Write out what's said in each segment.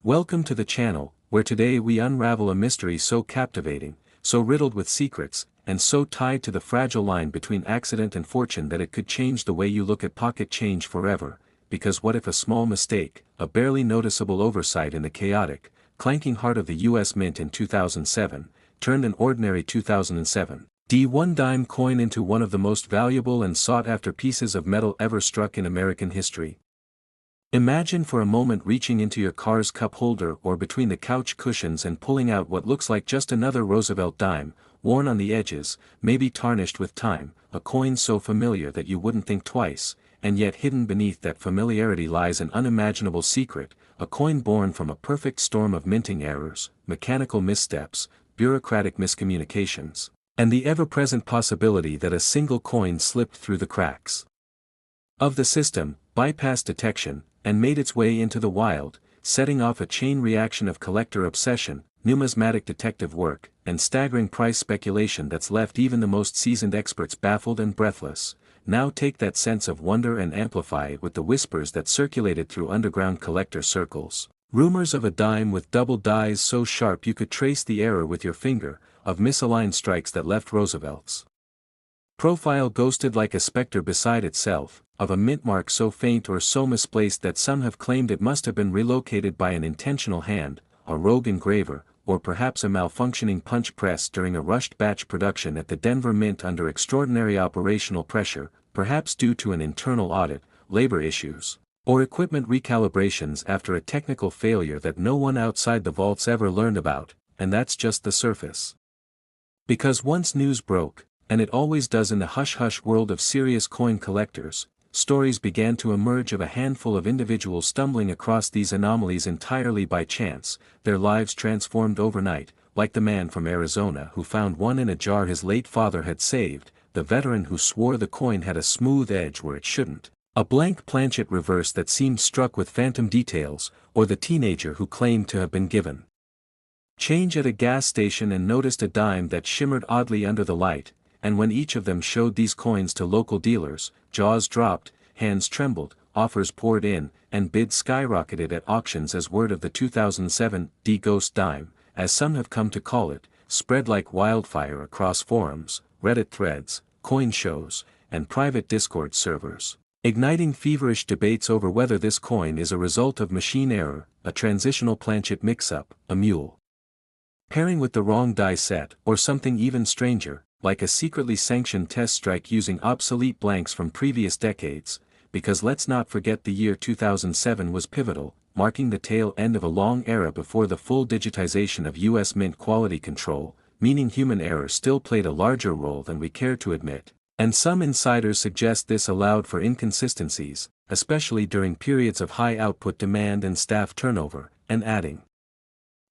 Welcome to the channel, where today we unravel a mystery so captivating, so riddled with secrets, and so tied to the fragile line between accident and fortune that it could change the way you look at pocket change forever. Because what if a small mistake, a barely noticeable oversight in the chaotic, clanking heart of the US Mint in 2007, turned an ordinary 2007 D1 dime coin into one of the most valuable and sought-after pieces of metal ever struck in American history? Imagine for a moment reaching into your car's cup holder or between the couch cushions and pulling out what looks like just another Roosevelt dime, worn on the edges, maybe tarnished with time, a coin so familiar that you wouldn't think twice, and yet hidden beneath that familiarity lies an unimaginable secret, a coin born from a perfect storm of minting errors, mechanical missteps, bureaucratic miscommunications, and the ever-present possibility that a single coin slipped through the cracks of the system, bypassed detection, and made its way into the wild, setting off a chain reaction of collector obsession, numismatic detective work, and staggering price speculation that's left even the most seasoned experts baffled and breathless. Now take that sense of wonder and amplify it with the whispers that circulated through underground collector circles. Rumors of a dime with double dies so sharp you could trace the error with your finger, of misaligned strikes that left Roosevelt's profile ghosted like a specter beside itself, of a mint mark so faint or so misplaced that some have claimed it must have been relocated by an intentional hand, a rogue engraver, or perhaps a malfunctioning punch press during a rushed batch production at the Denver Mint under extraordinary operational pressure, perhaps due to an internal audit, labor issues, or equipment recalibrations after a technical failure that no one outside the vaults ever learned about, and that's just the surface. Because once news broke, and it always does in the hush-hush world of serious coin collectors, stories began to emerge of a handful of individuals stumbling across these anomalies entirely by chance, their lives transformed overnight, like the man from Arizona who found one in a jar his late father had saved, the veteran who swore the coin had a smooth edge where it shouldn't, a blank planchet reverse that seemed struck with phantom details, or the teenager who claimed to have been given change at a gas station and noticed a dime that shimmered oddly under the light, and when each of them showed these coins to local dealers, jaws dropped, hands trembled, offers poured in, and bids skyrocketed at auctions as word of the 2007 D-Ghost dime, as some have come to call it, spread like wildfire across forums, Reddit threads, coin shows, and private Discord servers, igniting feverish debates over whether this coin is a result of machine error, a transitional planchet mix-up, a mule pairing with the wrong die set, or something even stranger, like a secretly sanctioned test strike using obsolete blanks from previous decades, because let's not forget the year 2007 was pivotal, marking the tail end of a long era before the full digitization of US Mint quality control, meaning human error still played a larger role than we care to admit, and some insiders suggest this allowed for inconsistencies, especially during periods of high output demand and staff turnover, and adding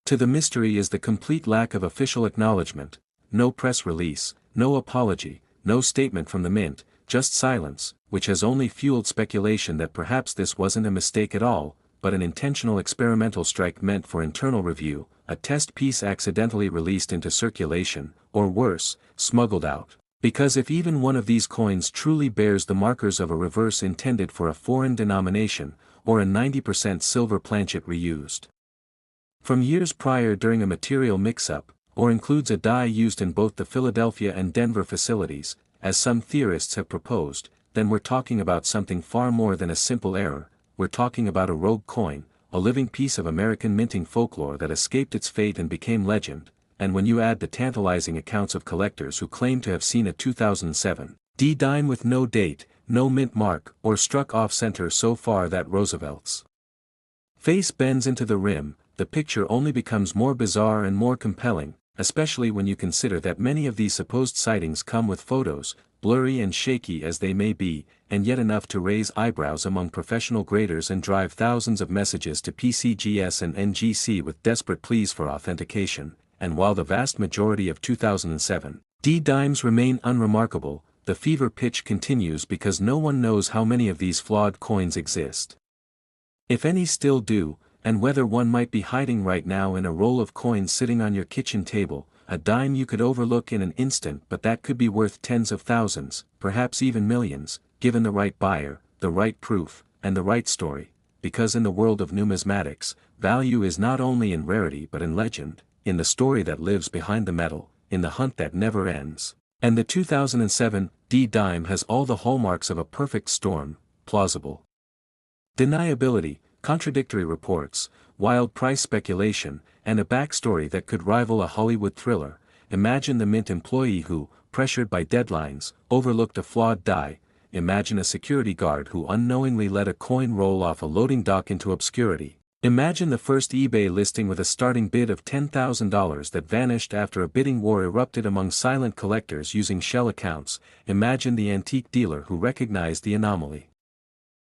to the mystery is the complete lack of official acknowledgement, no press release, no apology, no statement from the Mint, just silence, which has only fueled speculation that perhaps this wasn't a mistake at all, but an intentional experimental strike meant for internal review, a test piece accidentally released into circulation, or worse, smuggled out. Because if even one of these coins truly bears the markers of a reverse intended for a foreign denomination, or a 90% silver planchet reused from years prior during a material mix-up, or includes a die used in both the Philadelphia and Denver facilities, as some theorists have proposed, then we're talking about something far more than a simple error, we're talking about a rogue coin, a living piece of American minting folklore that escaped its fate and became legend, and when you add the tantalizing accounts of collectors who claim to have seen a 2007 D-dime with no date, no mint mark, or struck off-center so far that Roosevelt's face bends into the rim, the picture only becomes more bizarre and more compelling, especially when you consider that many of these supposed sightings come with photos, blurry and shaky as they may be, and yet enough to raise eyebrows among professional graders and drive thousands of messages to PCGS and NGC with desperate pleas for authentication, and while the vast majority of 2007 D-dimes remain unremarkable, the fever pitch continues because no one knows how many of these flawed coins exist. If any still do, and whether one might be hiding right now in a roll of coins sitting on your kitchen table, a dime you could overlook in an instant but that could be worth tens of thousands, perhaps even millions, given the right buyer, the right proof, and the right story, because in the world of numismatics, value is not only in rarity but in legend, in the story that lives behind the metal, in the hunt that never ends. And the 2007 D dime has all the hallmarks of a perfect storm: plausible deniability, contradictory reports, wild price speculation, and a backstory that could rival a Hollywood thriller. Imagine the mint employee who, pressured by deadlines, overlooked a flawed die. Imagine a security guard who unknowingly let a coin roll off a loading dock into obscurity. Imagine the first eBay listing with a starting bid of $10,000 that vanished after a bidding war erupted among silent collectors using shell accounts. Imagine the antique dealer who recognized the anomaly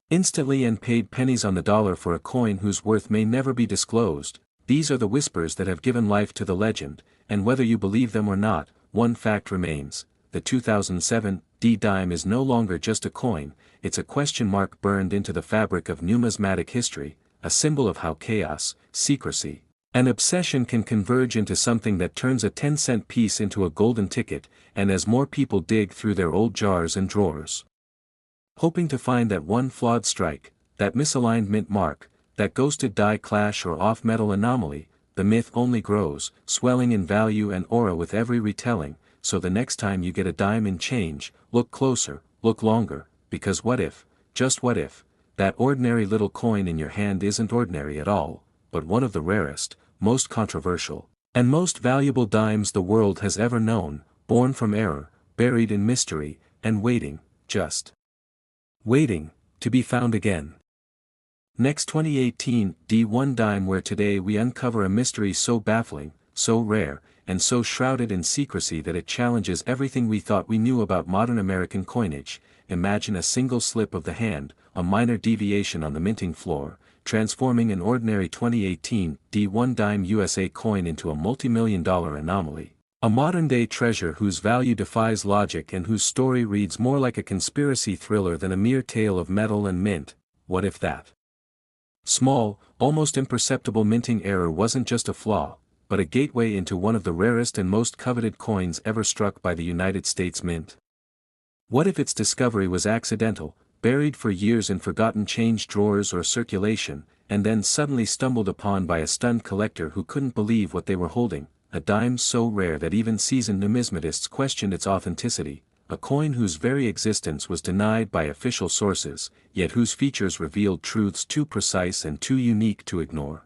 instantly and paid pennies on the dollar for a coin whose worth may never be disclosed. These are the whispers that have given life to the legend, and whether you believe them or not, one fact remains: the 2007 D dime is no longer just a coin, it's a question mark burned into the fabric of numismatic history, a symbol of how chaos, secrecy, and obsession can converge into something that turns a 10-cent piece into a golden ticket. And as more people dig through their old jars and drawers, hoping to find that one flawed strike, that misaligned mint mark, that ghosted die clash or off-metal anomaly, the myth only grows, swelling in value and aura with every retelling. So the next time you get a dime in change, look closer, look longer, because what if, just what if, that ordinary little coin in your hand isn't ordinary at all, but one of the rarest, most controversial, and most valuable dimes the world has ever known, born from error, buried in mystery, and waiting, just waiting, to be found again. Next 2018 D1 dime, where today we uncover a mystery so baffling, so rare, and so shrouded in secrecy that it challenges everything we thought we knew about modern American coinage. Imagine a single slip of the hand, a minor deviation on the minting floor, transforming an ordinary 2018 D1 dime USA coin into a multi-million-dollar anomaly. A modern-day treasure whose value defies logic and whose story reads more like a conspiracy thriller than a mere tale of metal and mint. What if that small, almost imperceptible minting error wasn't just a flaw, but a gateway into one of the rarest and most coveted coins ever struck by the United States Mint? What if its discovery was accidental, buried for years in forgotten change drawers or circulation, and then suddenly stumbled upon by a stunned collector who couldn't believe what they were holding? A dime so rare that even seasoned numismatists questioned its authenticity, a coin whose very existence was denied by official sources, yet whose features revealed truths too precise and too unique to ignore.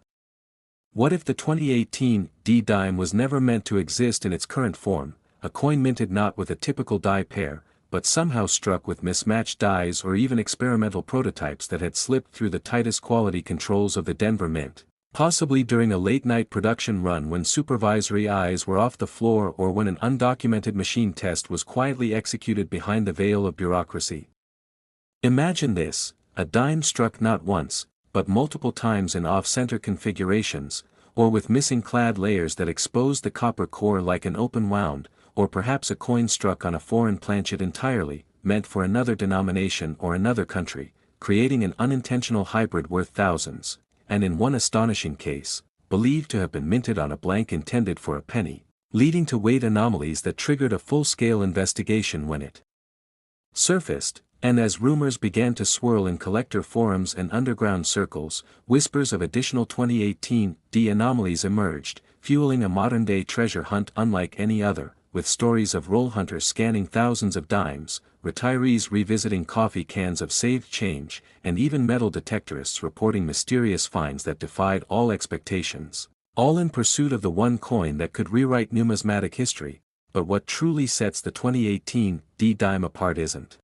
What if the 2018 D dime was never meant to exist in its current form, a coin minted not with a typical die pair, but somehow struck with mismatched dies or even experimental prototypes that had slipped through the tightest quality controls of the Denver Mint? Possibly during a late-night production run when supervisory eyes were off the floor, or when an undocumented machine test was quietly executed behind the veil of bureaucracy. Imagine this: a dime struck not once, but multiple times in off-center configurations, or with missing clad layers that exposed the copper core like an open wound, or perhaps a coin struck on a foreign planchet entirely, meant for another denomination or another country, creating an unintentional hybrid worth thousands. And in one astonishing case, believed to have been minted on a blank intended for a penny, leading to weight anomalies that triggered a full-scale investigation when it surfaced. And as rumors began to swirl in collector forums and underground circles, whispers of additional 2018 D anomalies emerged, fueling a modern-day treasure hunt unlike any other, with stories of roll hunters scanning thousands of dimes, retirees revisiting coffee cans of saved change, and even metal detectorists reporting mysterious finds that defied all expectations, all in pursuit of the one coin that could rewrite numismatic history. But what truly sets the 2018 D dime apart isn't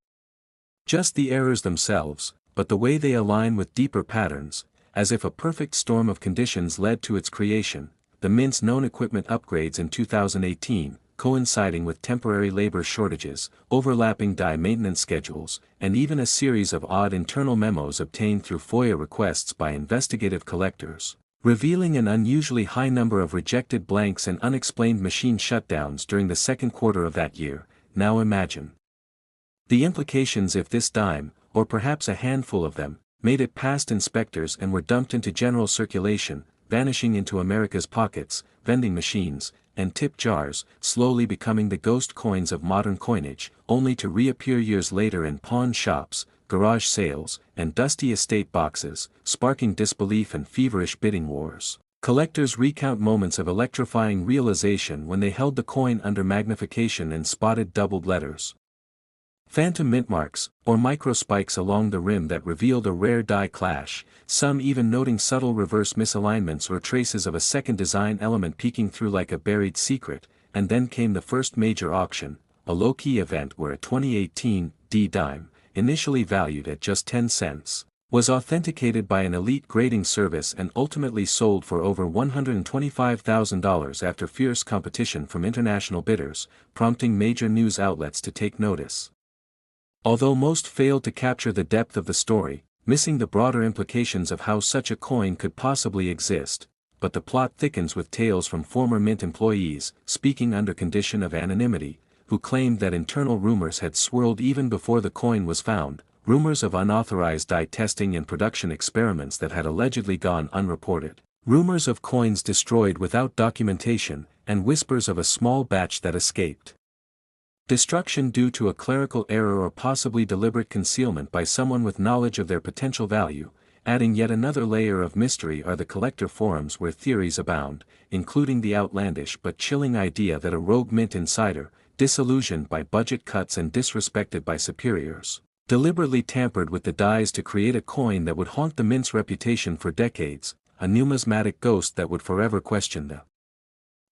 just the errors themselves, but the way they align with deeper patterns, as if a perfect storm of conditions led to its creation. The Mint's known equipment upgrades in 2018, coinciding with temporary labor shortages, overlapping die maintenance schedules, and even a series of odd internal memos obtained through FOIA requests by investigative collectors, revealing an unusually high number of rejected blanks and unexplained machine shutdowns during the second quarter of that year. Now imagine the implications if this dime, or perhaps a handful of them, made it past inspectors and were dumped into general circulation, vanishing into America's pockets, vending machines, and tip jars, slowly becoming the ghost coins of modern coinage, only to reappear years later in pawn shops, garage sales, and dusty estate boxes, sparking disbelief and feverish bidding wars. Collectors recount moments of electrifying realization when they held the coin under magnification and spotted doubled letters. Phantom mint marks, or microspikes along the rim that revealed a rare die clash, some even noting subtle reverse misalignments or traces of a second design element peeking through like a buried secret. And then came the first major auction, a low-key event where a 2018 D dime, initially valued at just 10 cents, was authenticated by an elite grading service and ultimately sold for over $125,000 after fierce competition from international bidders, prompting major news outlets to take notice. Although most failed to capture the depth of the story, missing the broader implications of how such a coin could possibly exist, but the plot thickens with tales from former mint employees, speaking under condition of anonymity, who claimed that internal rumors had swirled even before the coin was found, rumors of unauthorized die testing and production experiments that had allegedly gone unreported, rumors of coins destroyed without documentation, and whispers of a small batch that escaped. Destruction due to a clerical error or possibly deliberate concealment by someone with knowledge of their potential value. Adding yet another layer of mystery are the collector forums where theories abound, including the outlandish but chilling idea that a rogue mint insider, disillusioned by budget cuts and disrespected by superiors, deliberately tampered with the dies to create a coin that would haunt the mint's reputation for decades, a numismatic ghost that would forever question the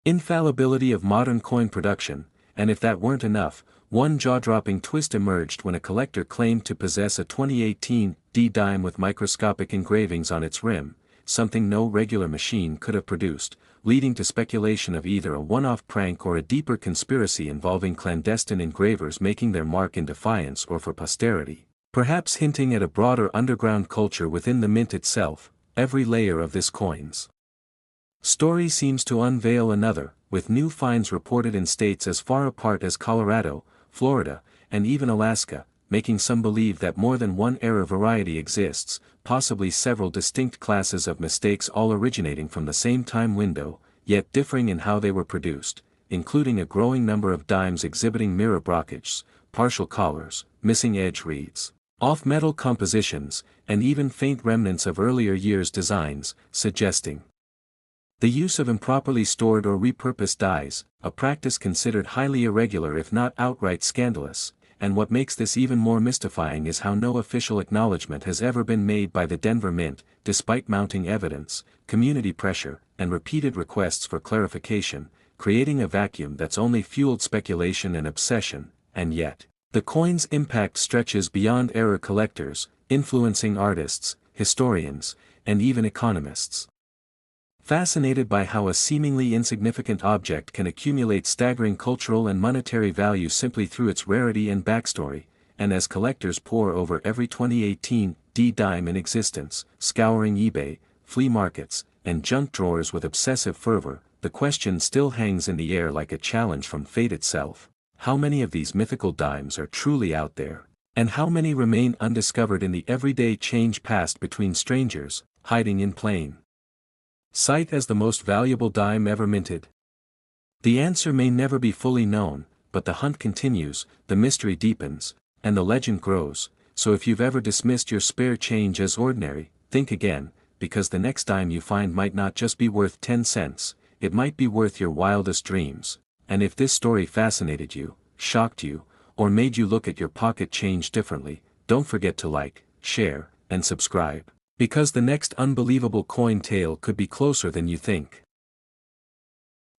infallibility of modern coin production. And if that weren't enough, one jaw-dropping twist emerged when a collector claimed to possess a 2018 D dime with microscopic engravings on its rim, something no regular machine could have produced, leading to speculation of either a one-off prank or a deeper conspiracy involving clandestine engravers making their mark in defiance or for posterity, perhaps hinting at a broader underground culture within the mint itself. Every layer of this coin's story seems to unveil another, with new finds reported in states as far apart as Colorado, Florida, and even Alaska, making some believe that more than one error variety exists, possibly several distinct classes of mistakes all originating from the same time window, yet differing in how they were produced, including a growing number of dimes exhibiting mirror brockages, partial collars, missing edge reeds, off-metal compositions, and even faint remnants of earlier years' designs, suggesting the use of improperly stored or repurposed dies, a practice considered highly irregular if not outright scandalous. And what makes this even more mystifying is how no official acknowledgement has ever been made by the Denver Mint, despite mounting evidence, community pressure, and repeated requests for clarification, creating a vacuum that's only fueled speculation and obsession. And yet, the coin's impact stretches beyond error collectors, influencing artists, historians, and even economists. Fascinated by how a seemingly insignificant object can accumulate staggering cultural and monetary value simply through its rarity and backstory, and as collectors pore over every 2018 D dime in existence, scouring eBay, flea markets, and junk drawers with obsessive fervor, the question still hangs in the air like a challenge from fate itself: how many of these mythical dimes are truly out there, and how many remain undiscovered in the everyday change passed between strangers, hiding in plain sight as the most valuable dime ever minted? The answer may never be fully known, but the hunt continues, the mystery deepens, and the legend grows. So if you've ever dismissed your spare change as ordinary, think again, because the next dime you find might not just be worth 10 cents, it might be worth your wildest dreams. And if this story fascinated you, shocked you, or made you look at your pocket change differently, don't forget to like, share, and subscribe. Because the next unbelievable coin tale could be closer than you think.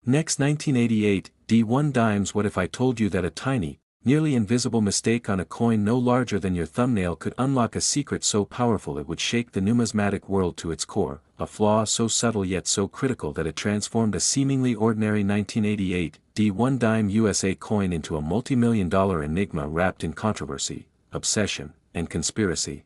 Next, 1988 D1 dimes. What if I told you that a tiny, nearly invisible mistake on a coin no larger than your thumbnail could unlock a secret so powerful it would shake the numismatic world to its core, a flaw so subtle yet so critical that it transformed a seemingly ordinary 1988 D1 dime USA coin into a multi-million-dollar enigma wrapped in controversy, obsession, and conspiracy?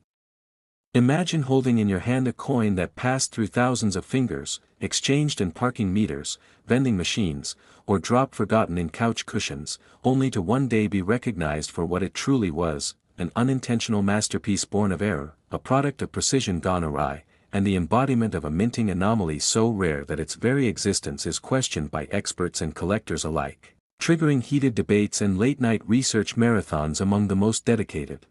Imagine holding in your hand a coin that passed through thousands of fingers, exchanged in parking meters, vending machines, or dropped forgotten in couch cushions, only to one day be recognized for what it truly was: an unintentional masterpiece born of error, a product of precision gone awry, and the embodiment of a minting anomaly so rare that its very existence is questioned by experts and collectors alike, triggering heated debates and late-night research marathons among the most dedicated.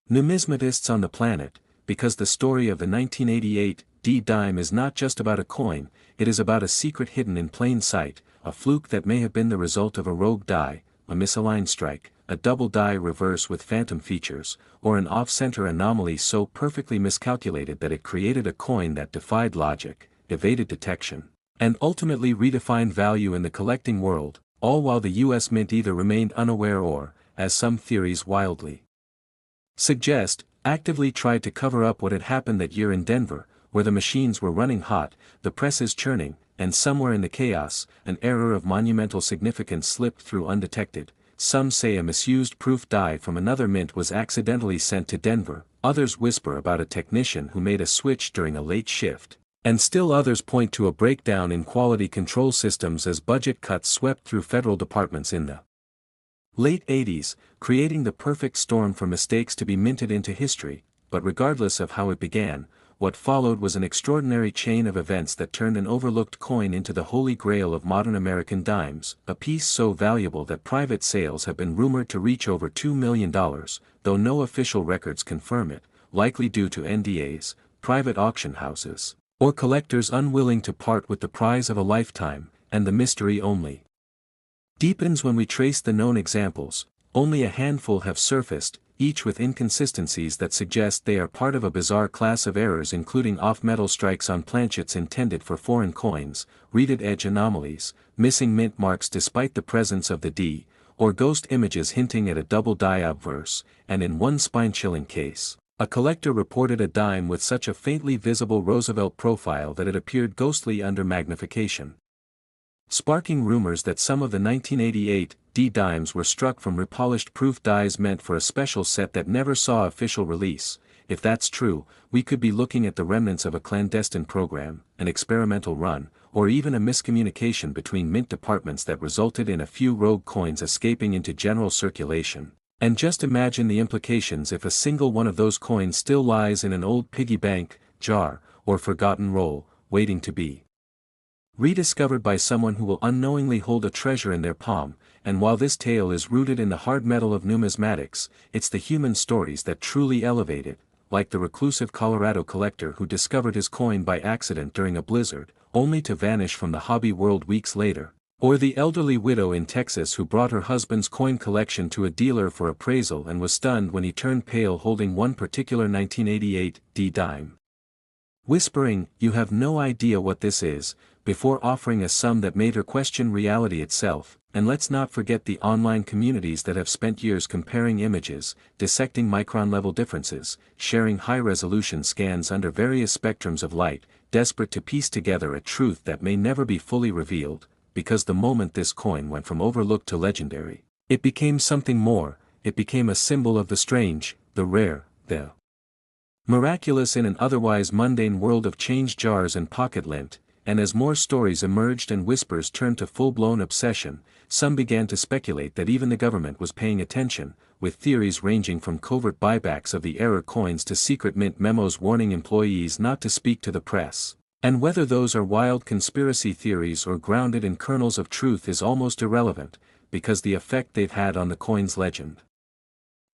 Numismatists on the planet, because the story of the 1988 D-dime is not just about a coin, it is about a secret hidden in plain sight, a fluke that may have been the result of a rogue die, a misaligned strike, a double die reverse with phantom features, or an off-center anomaly so perfectly miscalculated that it created a coin that defied logic, evaded detection, and ultimately redefined value in the collecting world, all while the US Mint either remained unaware or, as some theories wildly suggest, actively tried to cover up what had happened that year in Denver, where the machines were running hot, the presses churning, and somewhere in the chaos, an error of monumental significance slipped through undetected. Some say a misused proof die from another mint was accidentally sent to Denver, others whisper about a technician who made a switch during a late shift, and still others point to a breakdown in quality control systems as budget cuts swept through federal departments in the late 80s, creating the perfect storm for mistakes to be minted into history. But regardless of how it began, what followed was an extraordinary chain of events that turned an overlooked coin into the holy grail of modern American dimes, a piece so valuable that private sales have been rumored to reach over $2 million, though no official records confirm it, likely due to NDAs, private auction houses, or collectors unwilling to part with the prize of a lifetime, and the mystery only deepens when we trace the known examples. Only a handful have surfaced, each with inconsistencies that suggest they are part of a bizarre class of errors, including off-metal strikes on planchets intended for foreign coins, reeded edge anomalies, missing mint marks despite the presence of the D, or ghost images hinting at a double die obverse, and in one spine-chilling case, a collector reported a dime with such a faintly visible Roosevelt profile that it appeared ghostly under magnification, sparking rumors that some of the 1988 D-dimes were struck from repolished proof dies meant for a special set that never saw official release. If that's true, we could be looking at the remnants of a clandestine program, an experimental run, or even a miscommunication between mint departments that resulted in a few rogue coins escaping into general circulation. And just imagine the implications if a single one of those coins still lies in an old piggy bank, jar, or forgotten roll, waiting to be rediscovered by someone who will unknowingly hold a treasure in their palm. And while this tale is rooted in the hard metal of numismatics, it's the human stories that truly elevate it, like the reclusive Colorado collector who discovered his coin by accident during a blizzard, only to vanish from the hobby world weeks later, or the elderly widow in Texas who brought her husband's coin collection to a dealer for appraisal and was stunned when he turned pale holding one particular 1988 D-dime, whispering, "You have no idea what this is," before offering a sum that made her question reality itself. And let's not forget the online communities that have spent years comparing images, dissecting micron-level differences, sharing high-resolution scans under various spectrums of light, desperate to piece together a truth that may never be fully revealed, because the moment this coin went from overlooked to legendary, it became something more. It became a symbol of the strange, the rare, the miraculous in an otherwise mundane world of change jars and pocket lint. And as more stories emerged and whispers turned to full-blown obsession, some began to speculate that even the government was paying attention, with theories ranging from covert buybacks of the error coins to secret mint memos warning employees not to speak to the press. And whether those are wild conspiracy theories or grounded in kernels of truth is almost irrelevant, because the effect they've had on the coin's legend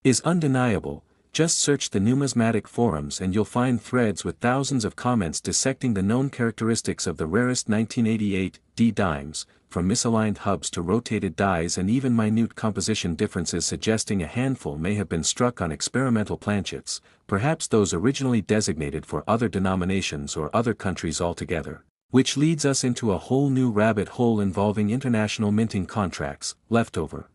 is undeniable. Just search the numismatic forums and you'll find threads with thousands of comments dissecting the known characteristics of the rarest 1988 D-dimes, from misaligned hubs to rotated dies and even minute composition differences suggesting a handful may have been struck on experimental planchets, perhaps those originally designated for other denominations or other countries altogether. Which leads us into a whole new rabbit hole involving international minting contracts, leftover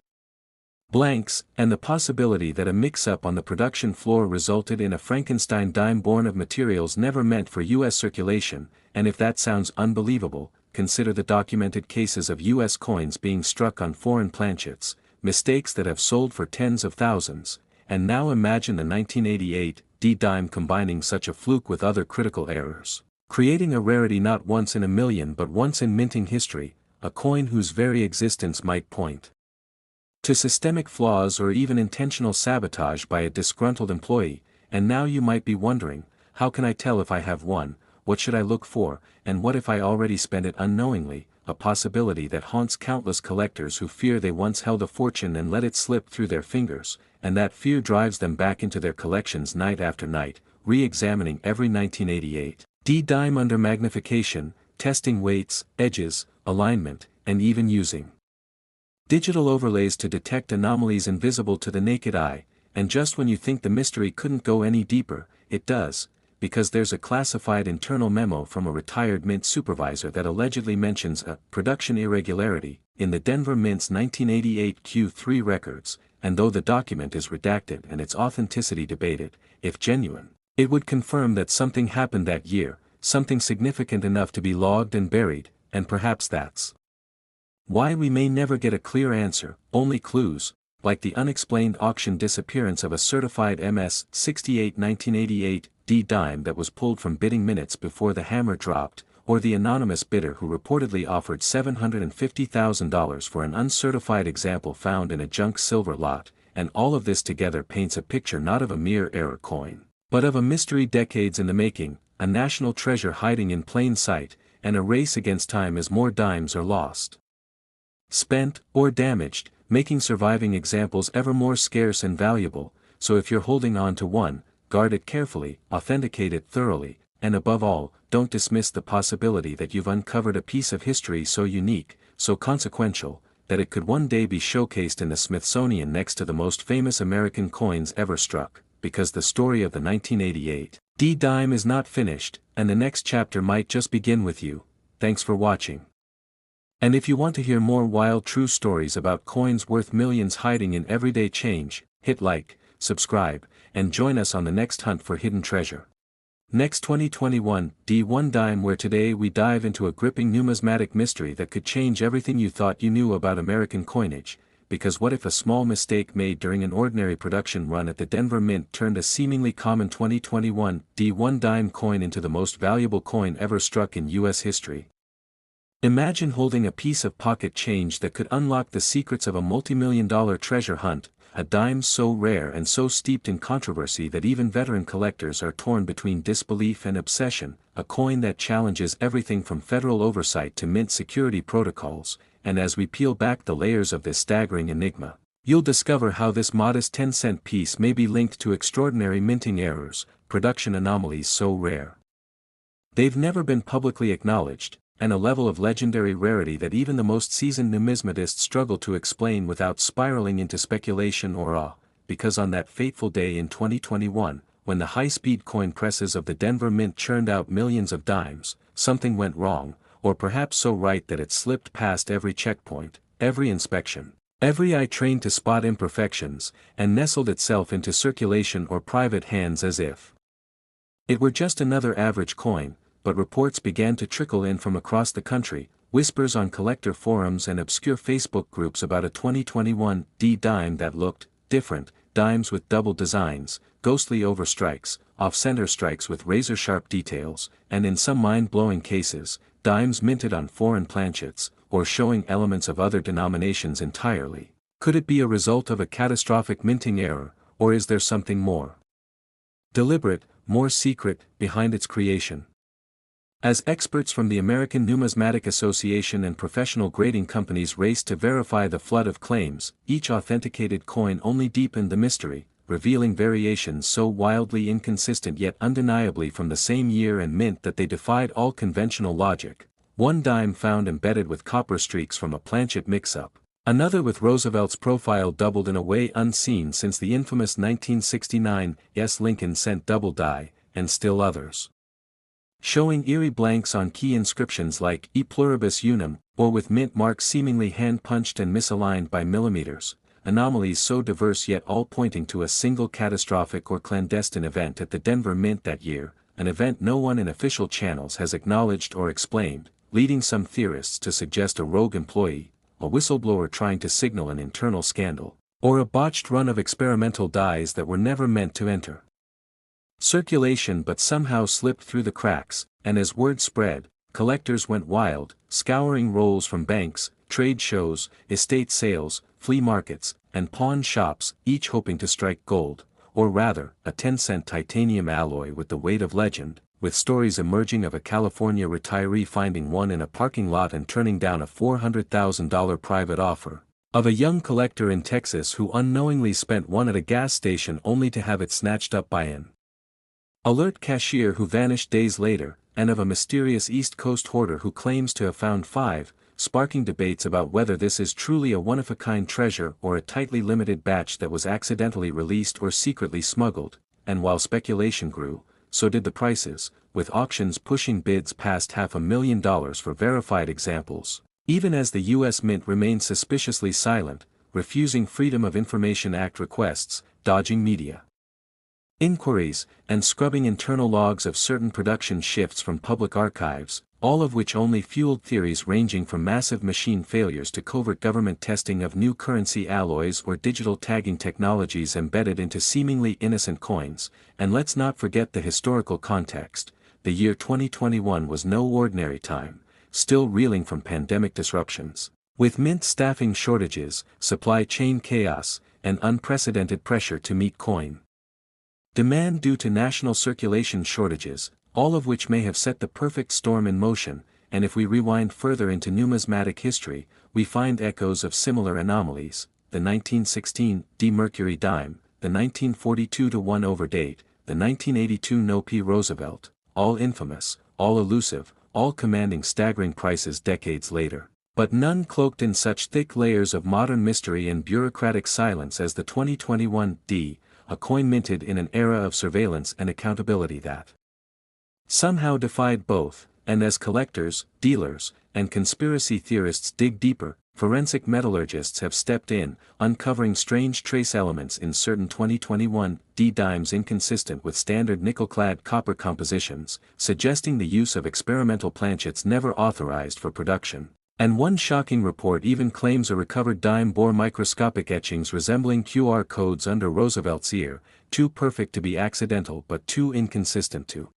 blanks, and the possibility that a mix-up on the production floor resulted in a Frankenstein dime born of materials never meant for U.S. circulation. And if that sounds unbelievable, consider the documented cases of U.S. coins being struck on foreign planchets, mistakes that have sold for tens of thousands, and now imagine the 1988 D-dime combining such a fluke with other critical errors, creating a rarity not once in a million but once in minting history, a coin whose very existence might point to systemic flaws or even intentional sabotage by a disgruntled employee. And now you might be wondering, how can I tell if I have one? what should I look for, and what if I already spent it unknowingly, a possibility that haunts countless collectors who fear they once held a fortune and let it slip through their fingers, and that fear drives them back into their collections night after night, re-examining every 1988 D dime under magnification, testing weights, edges, alignment, and even using digital overlays to detect anomalies invisible to the naked eye, and just when you think the mystery couldn't go any deeper, it does, because there's a classified internal memo from a retired Mint supervisor that allegedly mentions a production irregularity in the Denver Mint's 1988 Q3 records, and though the document is redacted and its authenticity debated, if genuine, it would confirm that something happened that year, something significant enough to be logged and buried, and perhaps that's why we may never get a clear answer, only clues, like the unexplained auction disappearance of a certified MS-68 1988 D dime that was pulled from bidding minutes before the hammer dropped, or the anonymous bidder who reportedly offered $750,000 for an uncertified example found in a junk silver lot, and all of this together paints a picture not of a mere error coin, but of a mystery decades in the making, a national treasure hiding in plain sight, and a race against time as more dimes are lost, spent, or damaged, making surviving examples ever more scarce and valuable. So if you're holding on to one, guard it carefully, authenticate it thoroughly, and above all, don't dismiss the possibility that you've uncovered a piece of history so unique, so consequential, that it could one day be showcased in the Smithsonian next to the most famous American coins ever struck, because the story of the 1988 D dime is not finished, and the next chapter might just begin with you. Thanks for watching. And if you want to hear more wild true stories about coins worth millions hiding in everyday change, hit like, subscribe, and join us on the next hunt for hidden treasure. Next 2021 D1 Dime, where today we dive into a gripping numismatic mystery that could change everything you thought you knew about American coinage, because what if a small mistake made during an ordinary production run at the Denver Mint turned a seemingly common 2021 D1 Dime coin into the most valuable coin ever struck in U.S. history? Imagine holding a piece of pocket change that could unlock the secrets of a multi-million-dollar treasure hunt, a dime so rare and so steeped in controversy that even veteran collectors are torn between disbelief and obsession, a coin that challenges everything from federal oversight to mint security protocols, and as we peel back the layers of this staggering enigma, you'll discover how this modest 10-cent piece may be linked to extraordinary minting errors, production anomalies so rare they've never been publicly acknowledged, and a level of legendary rarity that even the most seasoned numismatists struggle to explain without spiraling into speculation or awe, because on that fateful day in 2021, when the high-speed coin presses of the Denver Mint churned out millions of dimes, something went wrong, or perhaps so right that it slipped past every checkpoint, every inspection, every eye trained to spot imperfections, and nestled itself into circulation or private hands as if it were just another average coin. But reports began to trickle in from across the country, whispers on collector forums and obscure Facebook groups about a 2021 D dime that looked different, dimes with double designs, ghostly overstrikes, off-center strikes with razor-sharp details, and in some mind-blowing cases, dimes minted on foreign planchets, or showing elements of other denominations entirely. Could it be a result of a catastrophic minting error, or is there something more deliberate, more secret, behind its creation? As experts from the American Numismatic Association and professional grading companies raced to verify the flood of claims, each authenticated coin only deepened the mystery, revealing variations so wildly inconsistent yet undeniably from the same year and mint that they defied all conventional logic. One dime found embedded with copper streaks from a planchet mix-up, another with Roosevelt's profile doubled in a way unseen since the infamous 1969 S. Lincoln sent double die, and still others showing eerie blanks on key inscriptions like E pluribus unum, or with mint marks seemingly hand-punched and misaligned by millimeters, anomalies so diverse yet all pointing to a single catastrophic or clandestine event at the Denver Mint that year, an event no one in official channels has acknowledged or explained, leading some theorists to suggest a rogue employee, a whistleblower trying to signal an internal scandal, or a botched run of experimental dies that were never meant to enter circulation but somehow slipped through the cracks, and as word spread, collectors went wild, scouring rolls from banks, trade shows, estate sales, flea markets, and pawn shops, each hoping to strike gold, or rather, a 10-cent titanium alloy with the weight of legend, with stories emerging of a California retiree finding one in a parking lot and turning down a $400,000 private offer, of a young collector in Texas who unknowingly spent one at a gas station only to have it snatched up by an alert cashier who vanished days later, and of a mysterious East Coast hoarder who claims to have found five, sparking debates about whether this is truly a one-of-a-kind treasure or a tightly limited batch that was accidentally released or secretly smuggled, and while speculation grew, so did the prices, with auctions pushing bids past $500,000 for verified examples, even as the U.S. Mint remained suspiciously silent, refusing Freedom of Information Act requests, dodging media inquiries, and scrubbing internal logs of certain production shifts from public archives, all of which only fueled theories ranging from massive machine failures to covert government testing of new currency alloys or digital tagging technologies embedded into seemingly innocent coins. And let's not forget the historical context. The year 2021 was no ordinary time, still reeling from pandemic disruptions, with mint staffing shortages, supply chain chaos, and unprecedented pressure to meet coin demand due to national circulation shortages, all of which may have set the perfect storm in motion. And if we rewind further into numismatic history, we find echoes of similar anomalies: the 1916 D Mercury dime, the 1942 to 1 overdate, the 1982 No P Roosevelt, all infamous, all elusive, all commanding staggering prices decades later, but none cloaked in such thick layers of modern mystery and bureaucratic silence as the 2021 D, a coin minted in an era of surveillance and accountability that somehow defied both. And as collectors, dealers, and conspiracy theorists dig deeper, forensic metallurgists have stepped in, uncovering strange trace elements in certain 2021 D dimes inconsistent with standard nickel-clad copper compositions, suggesting the use of experimental planchets never authorized for production. And one shocking report even claims a recovered dime bore microscopic etchings resembling QR codes under Roosevelt's ear, too perfect to be accidental but too inconsistent to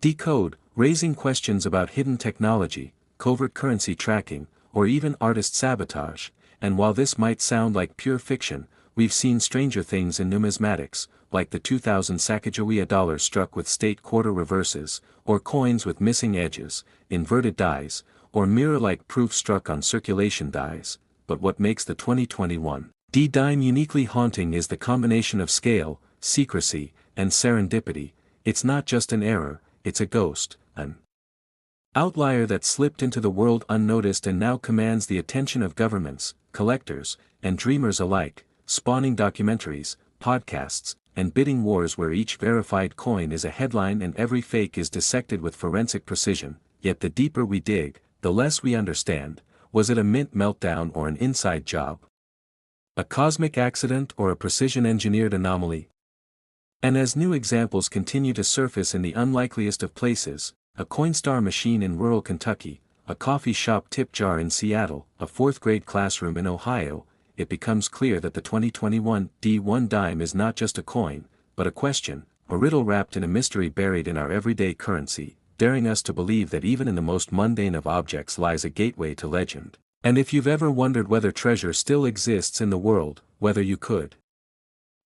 decode, raising questions about hidden technology, covert currency tracking, or even artist sabotage. And while this might sound like pure fiction, we've seen stranger things in numismatics, like the 2000 Sacagawea dollar struck with state quarter reverses, or coins with missing edges, inverted dies, or mirror-like proof struck on circulation dies. But what makes the 2021 D dime uniquely haunting is the combination of scale, secrecy, and serendipity. It's not just an error, it's a ghost, an outlier that slipped into the world unnoticed and now commands the attention of governments, collectors, and dreamers alike, spawning documentaries, podcasts, and bidding wars where each verified coin is a headline and every fake is dissected with forensic precision. Yet the deeper we dig, the less we understand. Was it a mint meltdown or an inside job? A cosmic accident or a precision-engineered anomaly? And as new examples continue to surface in the unlikeliest of places, a Coinstar machine in rural Kentucky, a coffee shop tip jar in Seattle, a fourth-grade classroom in Ohio, it becomes clear that the 2021 D1 dime is not just a coin, but a question, a riddle wrapped in a mystery buried in our everyday currency, daring us to believe that even in the most mundane of objects lies a gateway to legend. And if you've ever wondered whether treasure still exists in the world, whether you could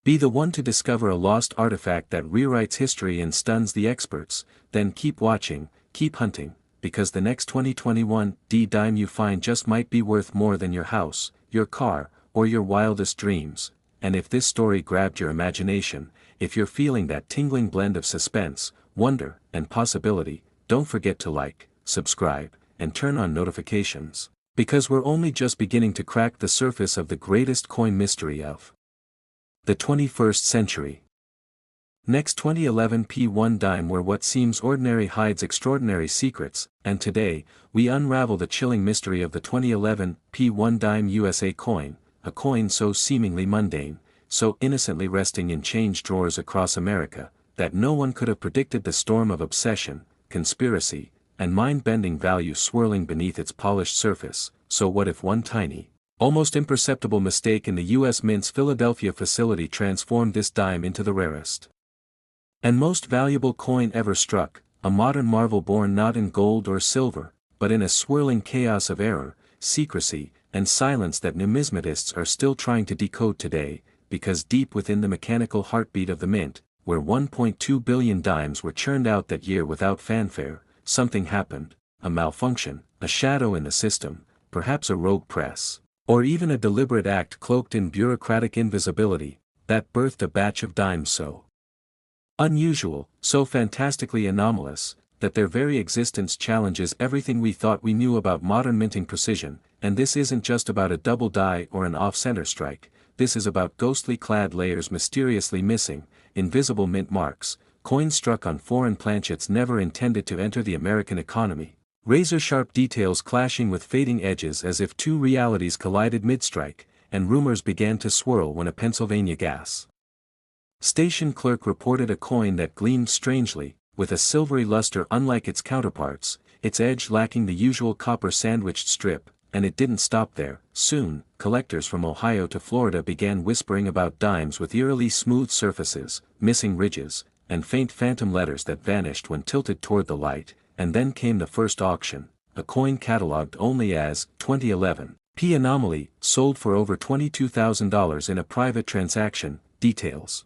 be the one to discover a lost artifact that rewrites history and stuns the experts, then keep watching, keep hunting, because the next 2021 D dime you find just might be worth more than your house, your car, or your wildest dreams. And if this story grabbed your imagination, if you're feeling that tingling blend of suspense, wonder, and possibility, don't forget to like, subscribe, and turn on notifications, because we're only just beginning to crack the surface of the greatest coin mystery of the 21st century. Next, 2011 P1 dime, where what seems ordinary hides extraordinary secrets, and today, we unravel the chilling mystery of the 2011 P1 dime USA coin, a coin so seemingly mundane, so innocently resting in change drawers across America, that no one could have predicted the storm of obsession, conspiracy, and mind-bending value swirling beneath its polished surface. So what if one tiny, almost imperceptible mistake in the U.S. Mint's Philadelphia facility transformed this dime into the rarest and most valuable coin ever struck, a modern marvel born not in gold or silver, but in a swirling chaos of error, secrecy, and silence that numismatists are still trying to decode today, because deep within the mechanical heartbeat of the mint, where 1.2 billion dimes were churned out that year without fanfare, something happened, a malfunction, a shadow in the system, perhaps a rogue press, or even a deliberate act cloaked in bureaucratic invisibility, that birthed a batch of dimes so unusual, so fantastically anomalous, that their very existence challenges everything we thought we knew about modern minting precision. And this isn't just about a double die or an off-center strike, this is about ghostly clad layers mysteriously missing, invisible mint marks, coins struck on foreign planchets never intended to enter the American economy, razor-sharp details clashing with fading edges as if two realities collided mid-strike, and rumors began to swirl when a Pennsylvania gas station clerk reported a coin that gleamed strangely, with a silvery luster unlike its counterparts, its edge lacking the usual copper-sandwiched strip. And it didn't stop there. Soon, collectors from Ohio to Florida began whispering about dimes with eerily smooth surfaces, missing ridges, and faint phantom letters that vanished when tilted toward the light. And then came the first auction, a coin catalogued only as 2011 P anomaly, sold for over $22,000 in a private transaction. Details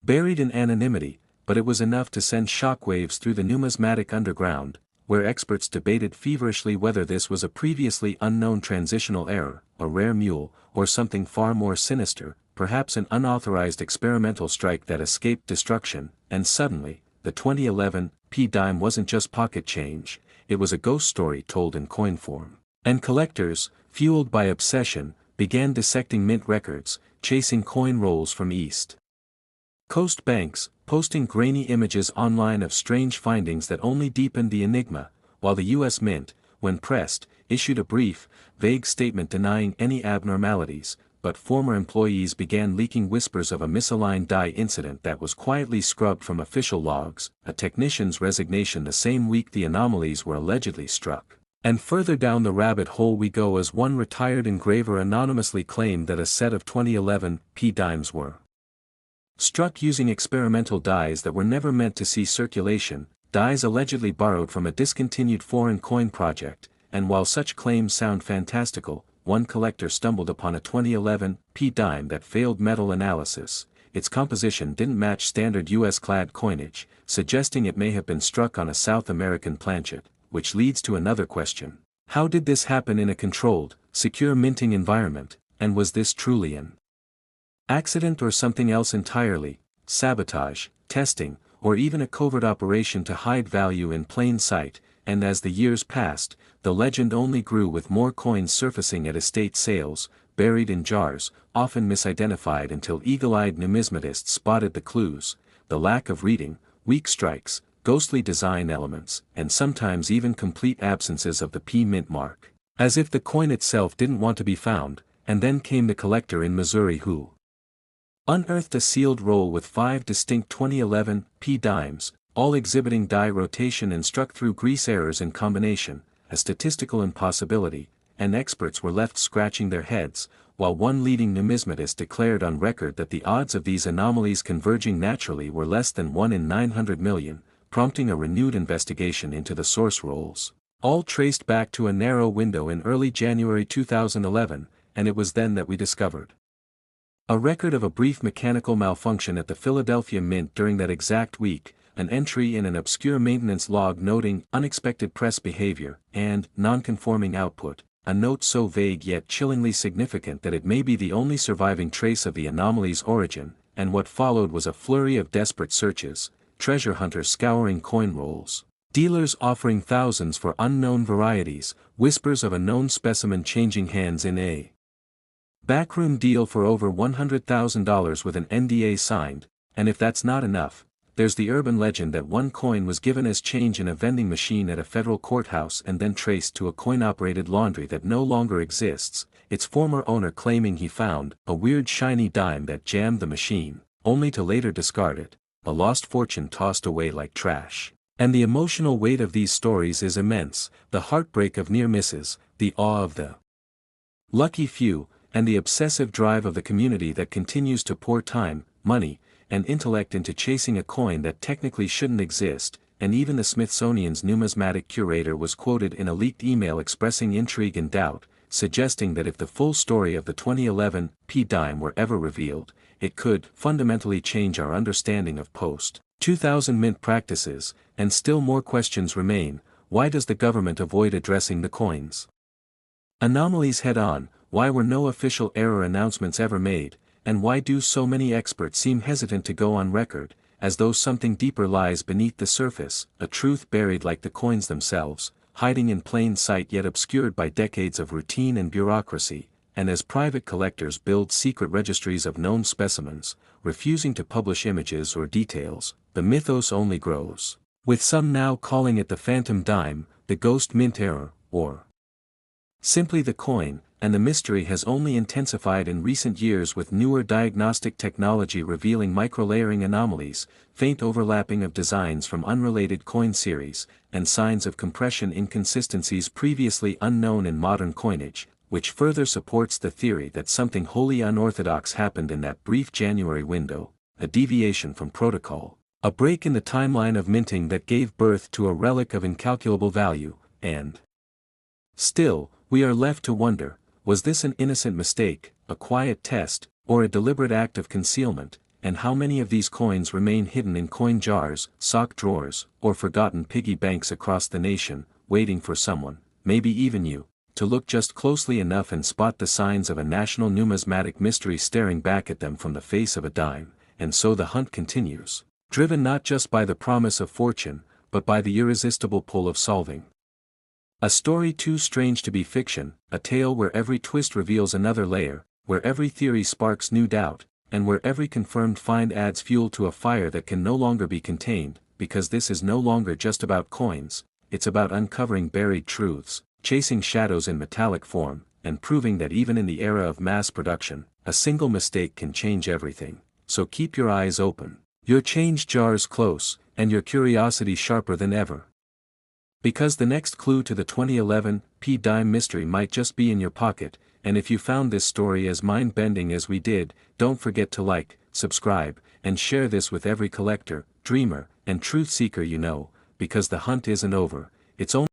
buried in anonymity, but it was enough to send shockwaves through the numismatic underground, where experts debated feverishly whether this was a previously unknown transitional error, a rare mule, or something far more sinister, perhaps an unauthorized experimental strike that escaped destruction. And suddenly, the 2011 P dime wasn't just pocket change, it was a ghost story told in coin form. And collectors, fueled by obsession, began dissecting mint records, chasing coin rolls from East Coast banks, posting grainy images online of strange findings that only deepened the enigma, while the U.S. Mint, when pressed, issued a brief, vague statement denying any abnormalities, but former employees began leaking whispers of a misaligned die incident that was quietly scrubbed from official logs, a technician's resignation the same week the anomalies were allegedly struck. And further down the rabbit hole we go as one retired engraver anonymously claimed that a set of 2011 P dimes were struck using experimental dies that were never meant to see circulation, dies allegedly borrowed from a discontinued foreign coin project. And while such claims sound fantastical, one collector stumbled upon a 2011 P dime that failed metal analysis. Its composition didn't match standard US-clad coinage, suggesting it may have been struck on a South American planchet, which leads to another question. How did this happen in a controlled, secure minting environment, and was this truly an accident or something else entirely, sabotage, testing, or even a covert operation to hide value in plain sight? And as the years passed, the legend only grew with more coins surfacing at estate sales, buried in jars, often misidentified until eagle-eyed numismatists spotted the clues, the lack of reading, weak strikes, ghostly design elements, and sometimes even complete absences of the P mint mark. As if the coin itself didn't want to be found. And then came the collector in Missouri who unearthed a sealed roll with 5 distinct 2011 P dimes, all exhibiting die rotation and struck through grease errors in combination, a statistical impossibility, and experts were left scratching their heads, while one leading numismatist declared on record that the odds of these anomalies converging naturally were less than 1 in 900 million, prompting a renewed investigation into the source rolls, all traced back to a narrow window in early January 2011, and it was then that we discovered a record of a brief mechanical malfunction at the Philadelphia Mint during that exact week, an entry in an obscure maintenance log noting unexpected press behavior and non-conforming output, a note so vague yet chillingly significant that it may be the only surviving trace of the anomaly's origin. And what followed was a flurry of desperate searches, treasure hunters scouring coin rolls, dealers offering thousands for unknown varieties, whispers of a known specimen changing hands in a backroom deal for over $100,000 with an NDA signed. And if that's not enough, there's the urban legend that one coin was given as change in a vending machine at a federal courthouse and then traced to a coin-operated laundry that no longer exists, its former owner claiming he found a weird shiny dime that jammed the machine, only to later discard it, a lost fortune tossed away like trash. And the emotional weight of these stories is immense, the heartbreak of near misses, the awe of the lucky few, and the obsessive drive of the community that continues to pour time, money, and intellect into chasing a coin that technically shouldn't exist. And even the Smithsonian's numismatic curator was quoted in a leaked email expressing intrigue and doubt, suggesting that if the full story of the 2011 P dime were ever revealed, it could fundamentally change our understanding of post-2000 mint practices, and still more questions remain. Why does the government avoid addressing the coins' anomalies head-on? Why were no official error announcements ever made, and why do so many experts seem hesitant to go on record, as though something deeper lies beneath the surface, a truth buried like the coins themselves, hiding in plain sight yet obscured by decades of routine and bureaucracy? And as private collectors build secret registries of known specimens, refusing to publish images or details, the mythos only grows, with some now calling it the phantom dime, the ghost mint error, or simply the coin, and the mystery has only intensified in recent years with newer diagnostic technology revealing microlayering anomalies, faint overlapping of designs from unrelated coin series, and signs of compression inconsistencies previously unknown in modern coinage, which further supports the theory that something wholly unorthodox happened in that brief January window, a deviation from protocol, a break in the timeline of minting that gave birth to a relic of incalculable value, and still, we are left to wonder, was this an innocent mistake, a quiet test, or a deliberate act of concealment, and how many of these coins remain hidden in coin jars, sock drawers, or forgotten piggy banks across the nation, waiting for someone, maybe even you, to look just closely enough and spot the signs of a national numismatic mystery staring back at them from the face of a dime, and so the hunt continues, driven not just by the promise of fortune, but by the irresistible pull of solving a story too strange to be fiction, a tale where every twist reveals another layer, where every theory sparks new doubt, and where every confirmed find adds fuel to a fire that can no longer be contained, because this is no longer just about coins, it's about uncovering buried truths, chasing shadows in metallic form, and proving that even in the era of mass production, a single mistake can change everything. So keep your eyes open, your change jars close, and your curiosity sharper than ever. Because the next clue to the 2011 P dime mystery might just be in your pocket, and if you found this story as mind-bending as we did, don't forget to like, subscribe, and share this with every collector, dreamer, and truth seeker you know, because the hunt isn't over, it's only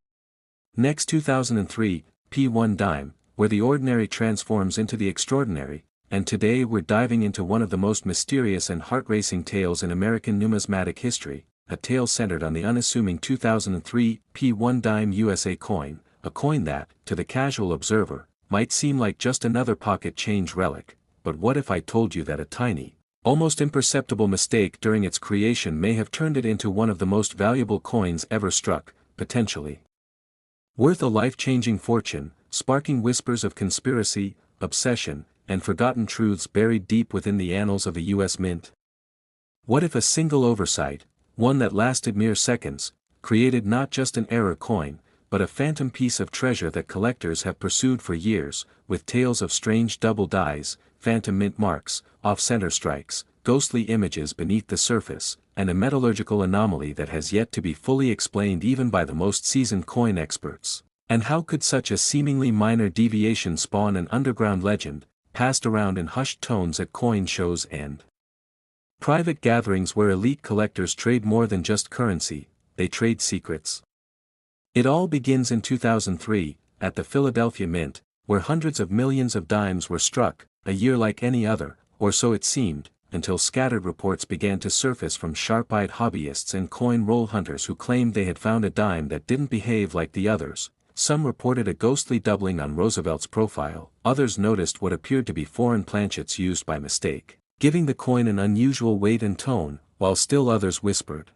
next 2003 P1 dime, where the ordinary transforms into the extraordinary, and today we're diving into one of the most mysterious and heart-racing tales in American numismatic history, a tale centered on the unassuming 2003 P1 dime USA coin, a coin that, to the casual observer, might seem like just another pocket change relic, but what if I told you that a tiny, almost imperceptible mistake during its creation may have turned it into one of the most valuable coins ever struck, potentially worth a life-changing fortune, sparking whispers of conspiracy, obsession, and forgotten truths buried deep within the annals of the US Mint? What if a single oversight, one that lasted mere seconds, created not just an error coin, but a phantom piece of treasure that collectors have pursued for years, with tales of strange double dies, phantom mint marks, off-center strikes, ghostly images beneath the surface, and a metallurgical anomaly that has yet to be fully explained even by the most seasoned coin experts? And how could such a seemingly minor deviation spawn an underground legend, passed around in hushed tones at coin shows and private gatherings where elite collectors trade more than just currency, they trade secrets? It all begins in 2003, at the Philadelphia Mint, where hundreds of millions of dimes were struck, a year like any other, or so it seemed, until scattered reports began to surface from sharp-eyed hobbyists and coin roll hunters who claimed they had found a dime that didn't behave like the others. Some reported a ghostly doubling on Roosevelt's profile, others noticed what appeared to be foreign planchets used by mistake, giving the coin an unusual weight and tone, while still others whispered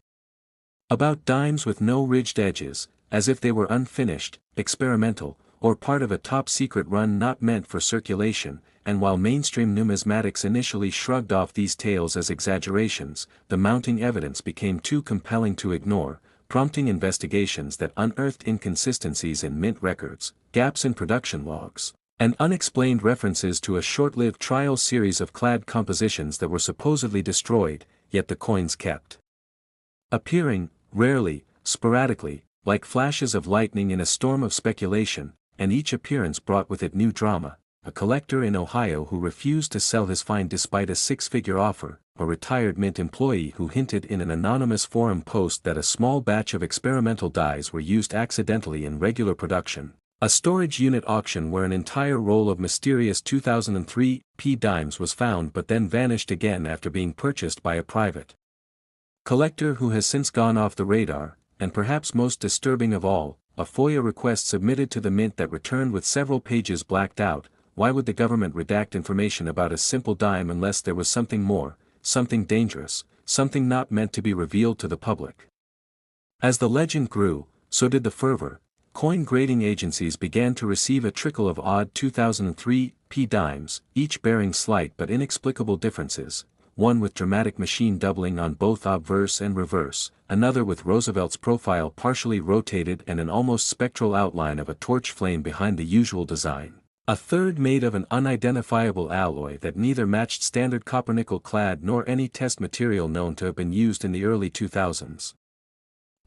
about dimes with no ridged edges, as if they were unfinished, experimental, or part of a top-secret run not meant for circulation. And while mainstream numismatics initially shrugged off these tales as exaggerations, the mounting evidence became too compelling to ignore, prompting investigations that unearthed inconsistencies in mint records, gaps in production logs, and unexplained references to a short-lived trial series of clad compositions that were supposedly destroyed, yet the coins kept appearing, rarely, sporadically, like flashes of lightning in a storm of speculation, and each appearance brought with it new drama. A collector in Ohio who refused to sell his find despite a six-figure offer, a retired mint employee who hinted in an anonymous forum post that a small batch of experimental dies were used accidentally in regular production, A storage unit auction where an entire roll of mysterious 2003 P dimes was found but then vanished again after being purchased by a private collector who has since gone off the radar, and perhaps most disturbing of all, a FOIA request submitted to the mint that returned with several pages blacked out. Why would the government redact information about a simple dime unless there was something more, something dangerous, something not meant to be revealed to the public? As the legend grew, so did the fervor. Coin grading agencies began to receive a trickle of odd 2003 P dimes, each bearing slight but inexplicable differences, one with dramatic machine doubling on both obverse and reverse, another with Roosevelt's profile partially rotated and an almost spectral outline of a torch flame behind the usual design, a third made of an unidentifiable alloy that neither matched standard copper-nickel clad nor any test material known to have been used in the early 2000s.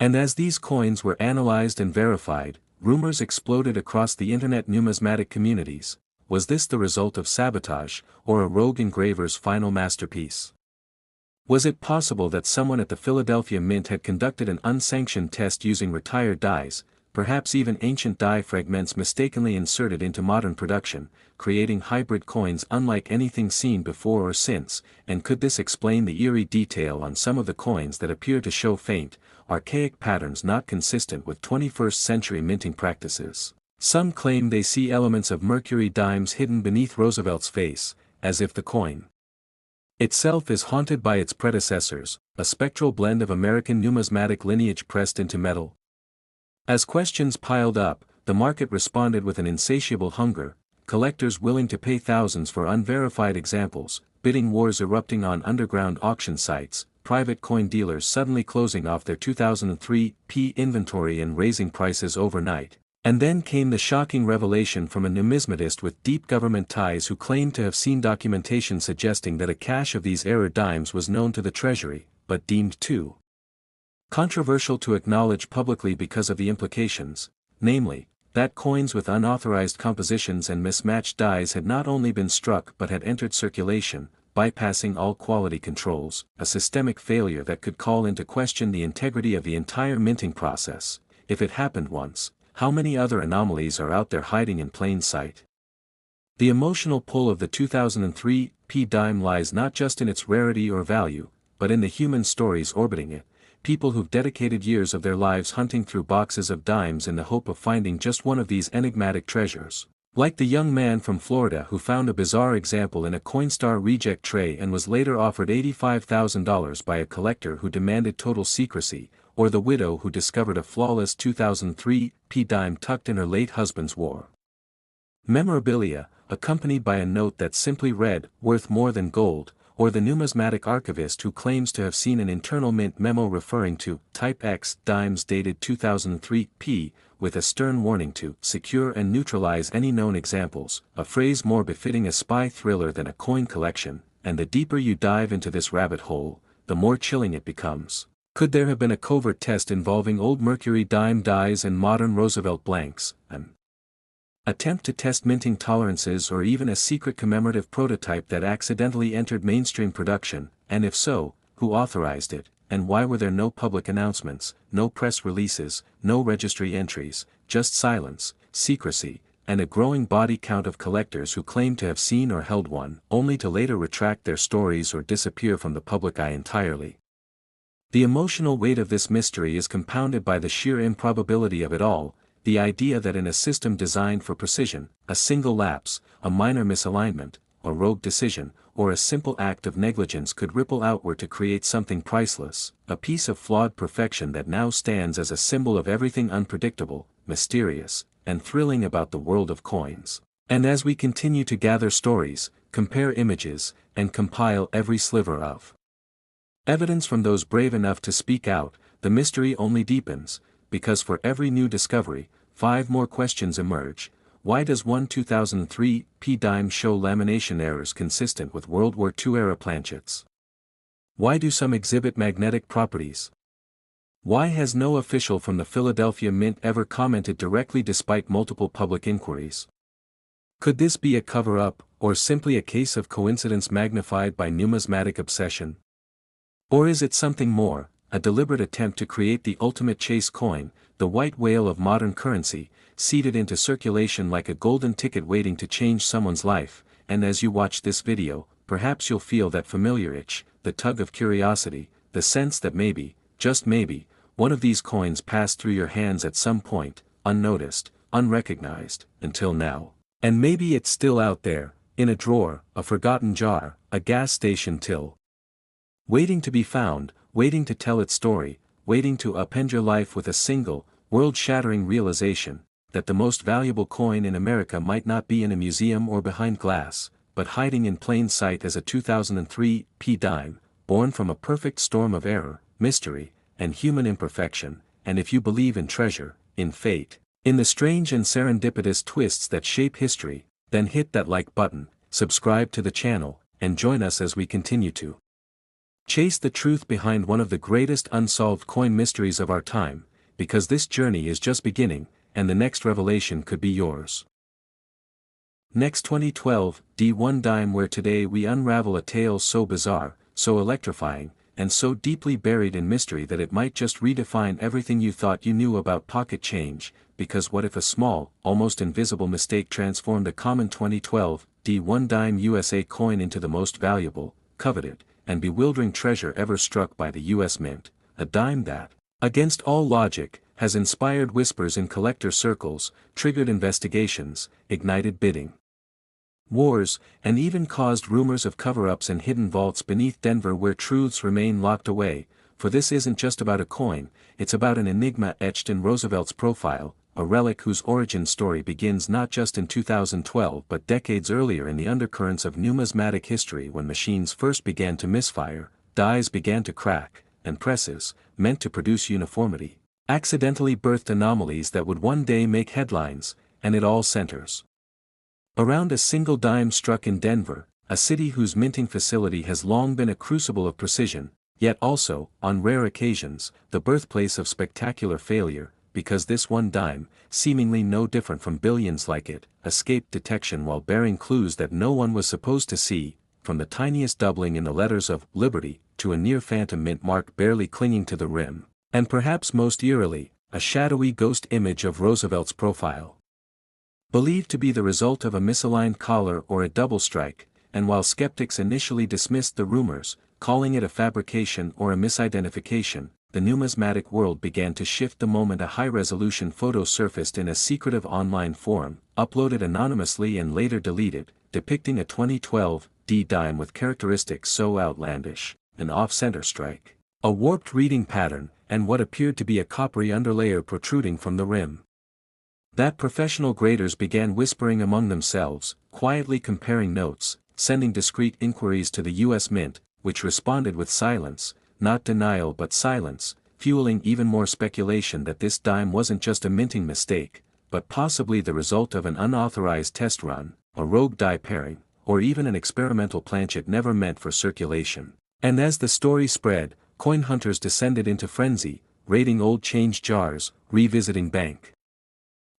And as these coins were analyzed and verified, rumors exploded across the internet numismatic communities. Was this the result of sabotage, or a rogue engraver's final masterpiece? Was it possible that someone at the Philadelphia Mint had conducted an unsanctioned test using retired dies, perhaps even ancient die fragments mistakenly inserted into modern production, creating hybrid coins unlike anything seen before or since? And could this explain the eerie detail on some of the coins that appear to show faint, archaic patterns not consistent with 21st century minting practices? Some claim they see elements of mercury dimes hidden beneath Roosevelt's face, as if the coin itself is haunted by its predecessors, a spectral blend of American numismatic lineage pressed into metal. As questions piled up, the market responded with an insatiable hunger, collectors willing to pay thousands for unverified examples, bidding wars erupting on underground auction sites, private coin dealers suddenly closing off their 2003 P inventory and raising prices overnight. And then came the shocking revelation from a numismatist with deep government ties who claimed to have seen documentation suggesting that a cache of these error dimes was known to the Treasury, but deemed too controversial to acknowledge publicly because of the implications, namely, that coins with unauthorized compositions and mismatched dies had not only been struck but had entered circulation, bypassing all quality controls, a systemic failure that could call into question the integrity of the entire minting process. If it happened once, how many other anomalies are out there hiding in plain sight? The emotional pull of the 2003 P dime lies not just in its rarity or value, but in the human stories orbiting it, people who've dedicated years of their lives hunting through boxes of dimes in the hope of finding just one of these enigmatic treasures. Like the young man from Florida who found a bizarre example in a Coinstar reject tray and was later offered $85,000 by a collector who demanded total secrecy, or the widow who discovered a flawless 2003 P dime tucked in her late husband's war memorabilia, accompanied by a note that simply read, "worth more than gold," or the numismatic archivist who claims to have seen an internal mint memo referring to Type X dimes dated 2003 P, with a stern warning to secure and neutralize any known examples, a phrase more befitting a spy thriller than a coin collection. And the deeper you dive into this rabbit hole, the more chilling it becomes. Could there have been a covert test involving old mercury dime dies and modern Roosevelt blanks, an attempt to test minting tolerances, or even a secret commemorative prototype that accidentally entered mainstream production? And if so, who authorized it, and why were there no public announcements, no press releases, no registry entries, just silence, secrecy, and a growing body count of collectors who claim to have seen or held one, only to later retract their stories or disappear from the public eye entirely? The emotional weight of this mystery is compounded by the sheer improbability of it all, the idea that in a system designed for precision, a single lapse, a minor misalignment, a rogue decision, or a simple act of negligence could ripple outward to create something priceless, a piece of flawed perfection that now stands as a symbol of everything unpredictable, mysterious, and thrilling about the world of coins. And as we continue to gather stories, compare images, and compile every sliver of evidence from those brave enough to speak out, the mystery only deepens, because for every new discovery, 5 more questions emerge. Why does one 2003 P dime show lamination errors consistent with World War II-era planchets? Why do some exhibit magnetic properties? Why has no official from the Philadelphia Mint ever commented directly despite multiple public inquiries? Could this be a cover-up, or simply a case of coincidence magnified by numismatic obsession? Or is it something more, a deliberate attempt to create the ultimate chase coin, the white whale of modern currency, seeded into circulation like a golden ticket waiting to change someone's life, and as you watch this video, perhaps you'll feel that familiar itch, the tug of curiosity, the sense that maybe, just maybe, one of these coins passed through your hands at some point, unnoticed, unrecognized, until now. And maybe it's still out there, in a drawer, a forgotten jar, a gas station till. Waiting to be found, waiting to tell its story, waiting to upend your life with a single, world-shattering realization, that the most valuable coin in America might not be in a museum or behind glass, but hiding in plain sight as a 2003 dime, born from a perfect storm of error, mystery, and human imperfection, and if you believe in treasure, in fate, in the strange and serendipitous twists that shape history, then hit that like button, subscribe to the channel, and join us as we continue to chase the truth behind one of the greatest unsolved coin mysteries of our time, because this journey is just beginning, and the next revelation could be yours. Next 2012 D1 dime, where today we unravel a tale so bizarre, so electrifying, and so deeply buried in mystery that it might just redefine everything you thought you knew about pocket change, because what if a small, almost invisible mistake transformed a common 2012 D1 dime USA coin into the most valuable, coveted, and bewildering treasure ever struck by the US Mint, a dime that, against all logic, has inspired whispers in collector circles, triggered investigations, ignited bidding wars, and even caused rumors of cover-ups and hidden vaults beneath Denver where truths remain locked away, for this isn't just about a coin, it's about an enigma etched in Roosevelt's profile, a relic whose origin story begins not just in 2012 but decades earlier in the undercurrents of numismatic history when machines first began to misfire, dies began to crack, and presses, meant to produce uniformity, accidentally birthed anomalies that would one day make headlines, and it all centers around a single dime struck in Denver, a city whose minting facility has long been a crucible of precision, yet also, on rare occasions, the birthplace of spectacular failure, because this one dime, seemingly no different from billions like it, escaped detection while bearing clues that no one was supposed to see, from the tiniest doubling in the letters of Liberty, to a near-phantom mint mark barely clinging to the rim, and perhaps most eerily, a shadowy ghost image of Roosevelt's profile. Believed to be the result of a misaligned collar or a double strike, and while skeptics initially dismissed the rumors, calling it a fabrication or a misidentification, the numismatic world began to shift the moment a high-resolution photo surfaced in a secretive online forum, uploaded anonymously and later deleted, depicting a 2012 D dime with characteristics so outlandish, an off-center strike, a warped reading pattern, and what appeared to be a coppery underlayer protruding from the rim, that professional graders began whispering among themselves, quietly comparing notes, sending discreet inquiries to the US Mint, which responded with silence, not denial but silence, fueling even more speculation that this dime wasn't just a minting mistake, but possibly the result of an unauthorized test run, a rogue die pairing, or even an experimental planchet never meant for circulation. And as the story spread, coin hunters descended into frenzy, raiding old change jars, revisiting bank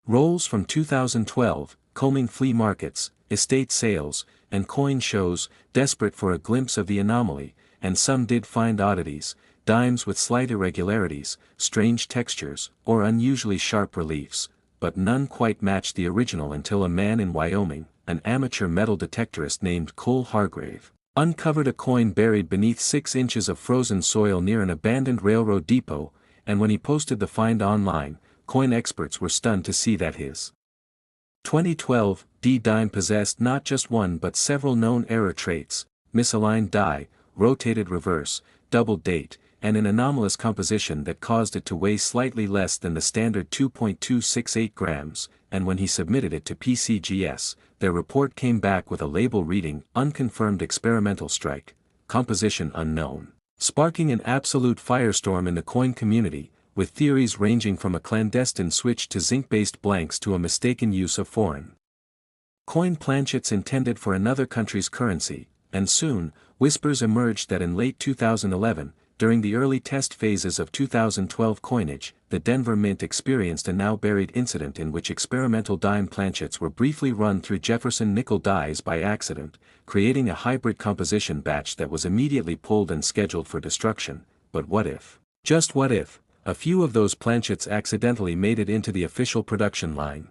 rolls from 2012, combing flea markets, estate sales, and coin shows, desperate for a glimpse of the anomaly, and some did find oddities, dimes with slight irregularities, strange textures, or unusually sharp reliefs, but none quite matched the original until a man in Wyoming, an amateur metal detectorist named Cole Hargrave, uncovered a coin buried beneath 6 inches of frozen soil near an abandoned railroad depot, and when he posted the find online, coin experts were stunned to see that his 2012 D dime possessed not just one but several known error traits, misaligned die, rotated reverse, double date, and an anomalous composition that caused it to weigh slightly less than the standard 2.268 grams, and when he submitted it to PCGS, their report came back with a label reading unconfirmed experimental strike, composition unknown, sparking an absolute firestorm in the coin community, with theories ranging from a clandestine switch to zinc-based blanks to a mistaken use of foreign coin planchets intended for another country's currency, and soon, whispers emerged that in late 2011, during the early test phases of 2012 coinage, the Denver Mint experienced a now-buried incident in which experimental dime planchets were briefly run through Jefferson nickel dies by accident, creating a hybrid composition batch that was immediately pulled and scheduled for destruction. But what if? Just what if? a few of those planchets accidentally made it into the official production line.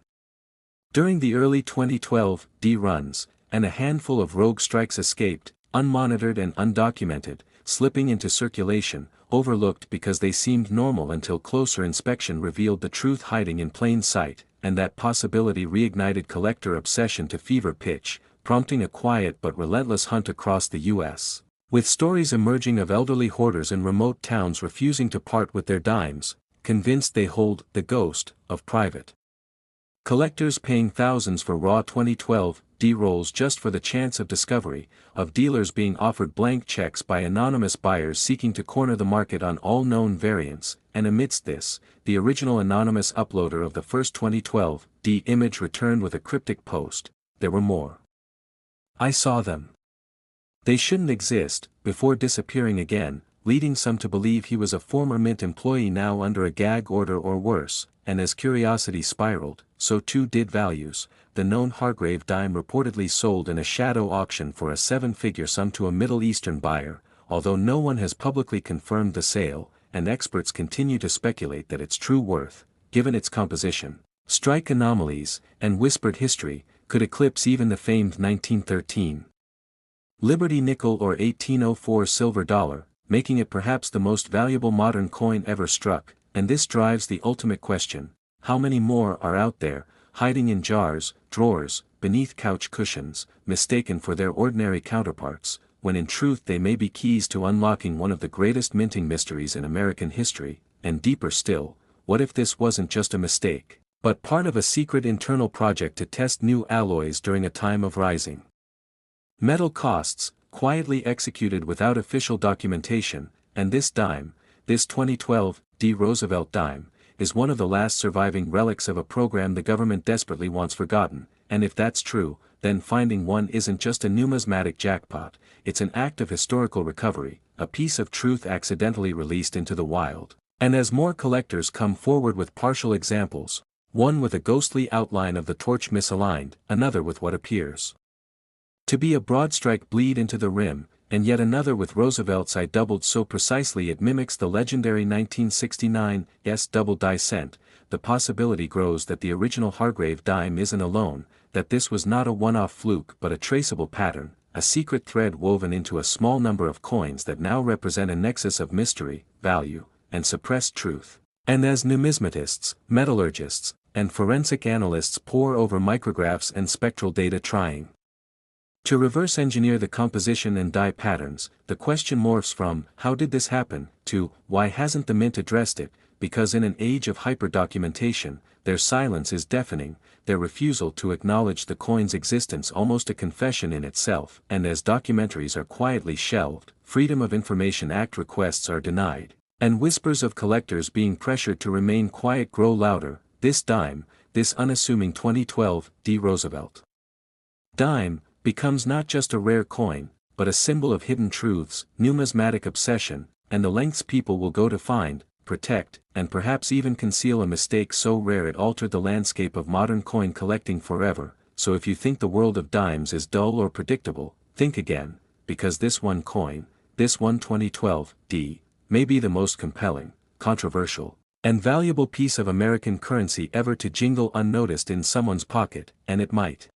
During the early 2012 D runs, and a handful of rogue strikes escaped, unmonitored and undocumented, slipping into circulation, overlooked because they seemed normal until closer inspection revealed the truth hiding in plain sight, and that possibility reignited collector obsession to fever pitch, prompting a quiet but relentless hunt across the U.S. With stories emerging of elderly hoarders in remote towns refusing to part with their dimes, convinced they hold the ghost of private collectors paying thousands for raw 2012 D rolls just for the chance of discovery, of dealers being offered blank checks by anonymous buyers seeking to corner the market on all known variants, and amidst this, the original anonymous uploader of the first 2012 D image returned with a cryptic post, "There were more. I saw them. They shouldn't exist," before disappearing again, leading some to believe he was a former Mint employee now under a gag order or worse, and as curiosity spiraled, so too did values. The known Hargrave dime reportedly sold in a shadow auction for a seven-figure sum to a Middle Eastern buyer, although no one has publicly confirmed the sale, and experts continue to speculate that its true worth, given its composition, strike anomalies, and whispered history, could eclipse even the famed 1913 Liberty nickel or 1804 silver dollar, making it perhaps the most valuable modern coin ever struck. And this drives the ultimate question: how many more are out there, hiding in jars, drawers, beneath couch cushions, mistaken for their ordinary counterparts, when in truth they may be keys to unlocking one of the greatest minting mysteries in American history? And deeper still, what if this wasn't just a mistake, but part of a secret internal project to test new alloys during a time of rising metal costs, quietly executed without official documentation? And this dime, this 2012 D Roosevelt dime, is one of the last surviving relics of a program the government desperately wants forgotten, and if that's true, then finding one isn't just a numismatic jackpot, it's an act of historical recovery, a piece of truth accidentally released into the wild. And as more collectors come forward with partial examples, one with a ghostly outline of the torch misaligned, another with what appears to be a broad strike bleed into the rim, and yet another with Roosevelt's eye doubled so precisely it mimics the legendary 1969's double die cent, the possibility grows that the original Hargrave dime isn't alone, that this was not a one-off fluke but a traceable pattern, a secret thread woven into a small number of coins that now represent a nexus of mystery, value, and suppressed truth. And as numismatists, metallurgists, and forensic analysts pore over micrographs and spectral data trying to reverse engineer the composition and die patterns, the question morphs from "how did this happen" to "why hasn't the Mint addressed it?" Because in an age of hyper-documentation, their silence is deafening, their refusal to acknowledge the coin's existence almost a confession in itself. And as documentaries are quietly shelved, Freedom of Information Act requests are denied, and whispers of collectors being pressured to remain quiet grow louder, this dime, this unassuming 2012 D Roosevelt dime, becomes not just a rare coin, but a symbol of hidden truths, numismatic obsession, and the lengths people will go to find, protect, and perhaps even conceal a mistake so rare it altered the landscape of modern coin collecting forever. So if you think the world of dimes is dull or predictable, think again, because this one coin, this one 2012 D, may be the most compelling, controversial, and valuable piece of American currency ever to jingle unnoticed in someone's pocket, and it might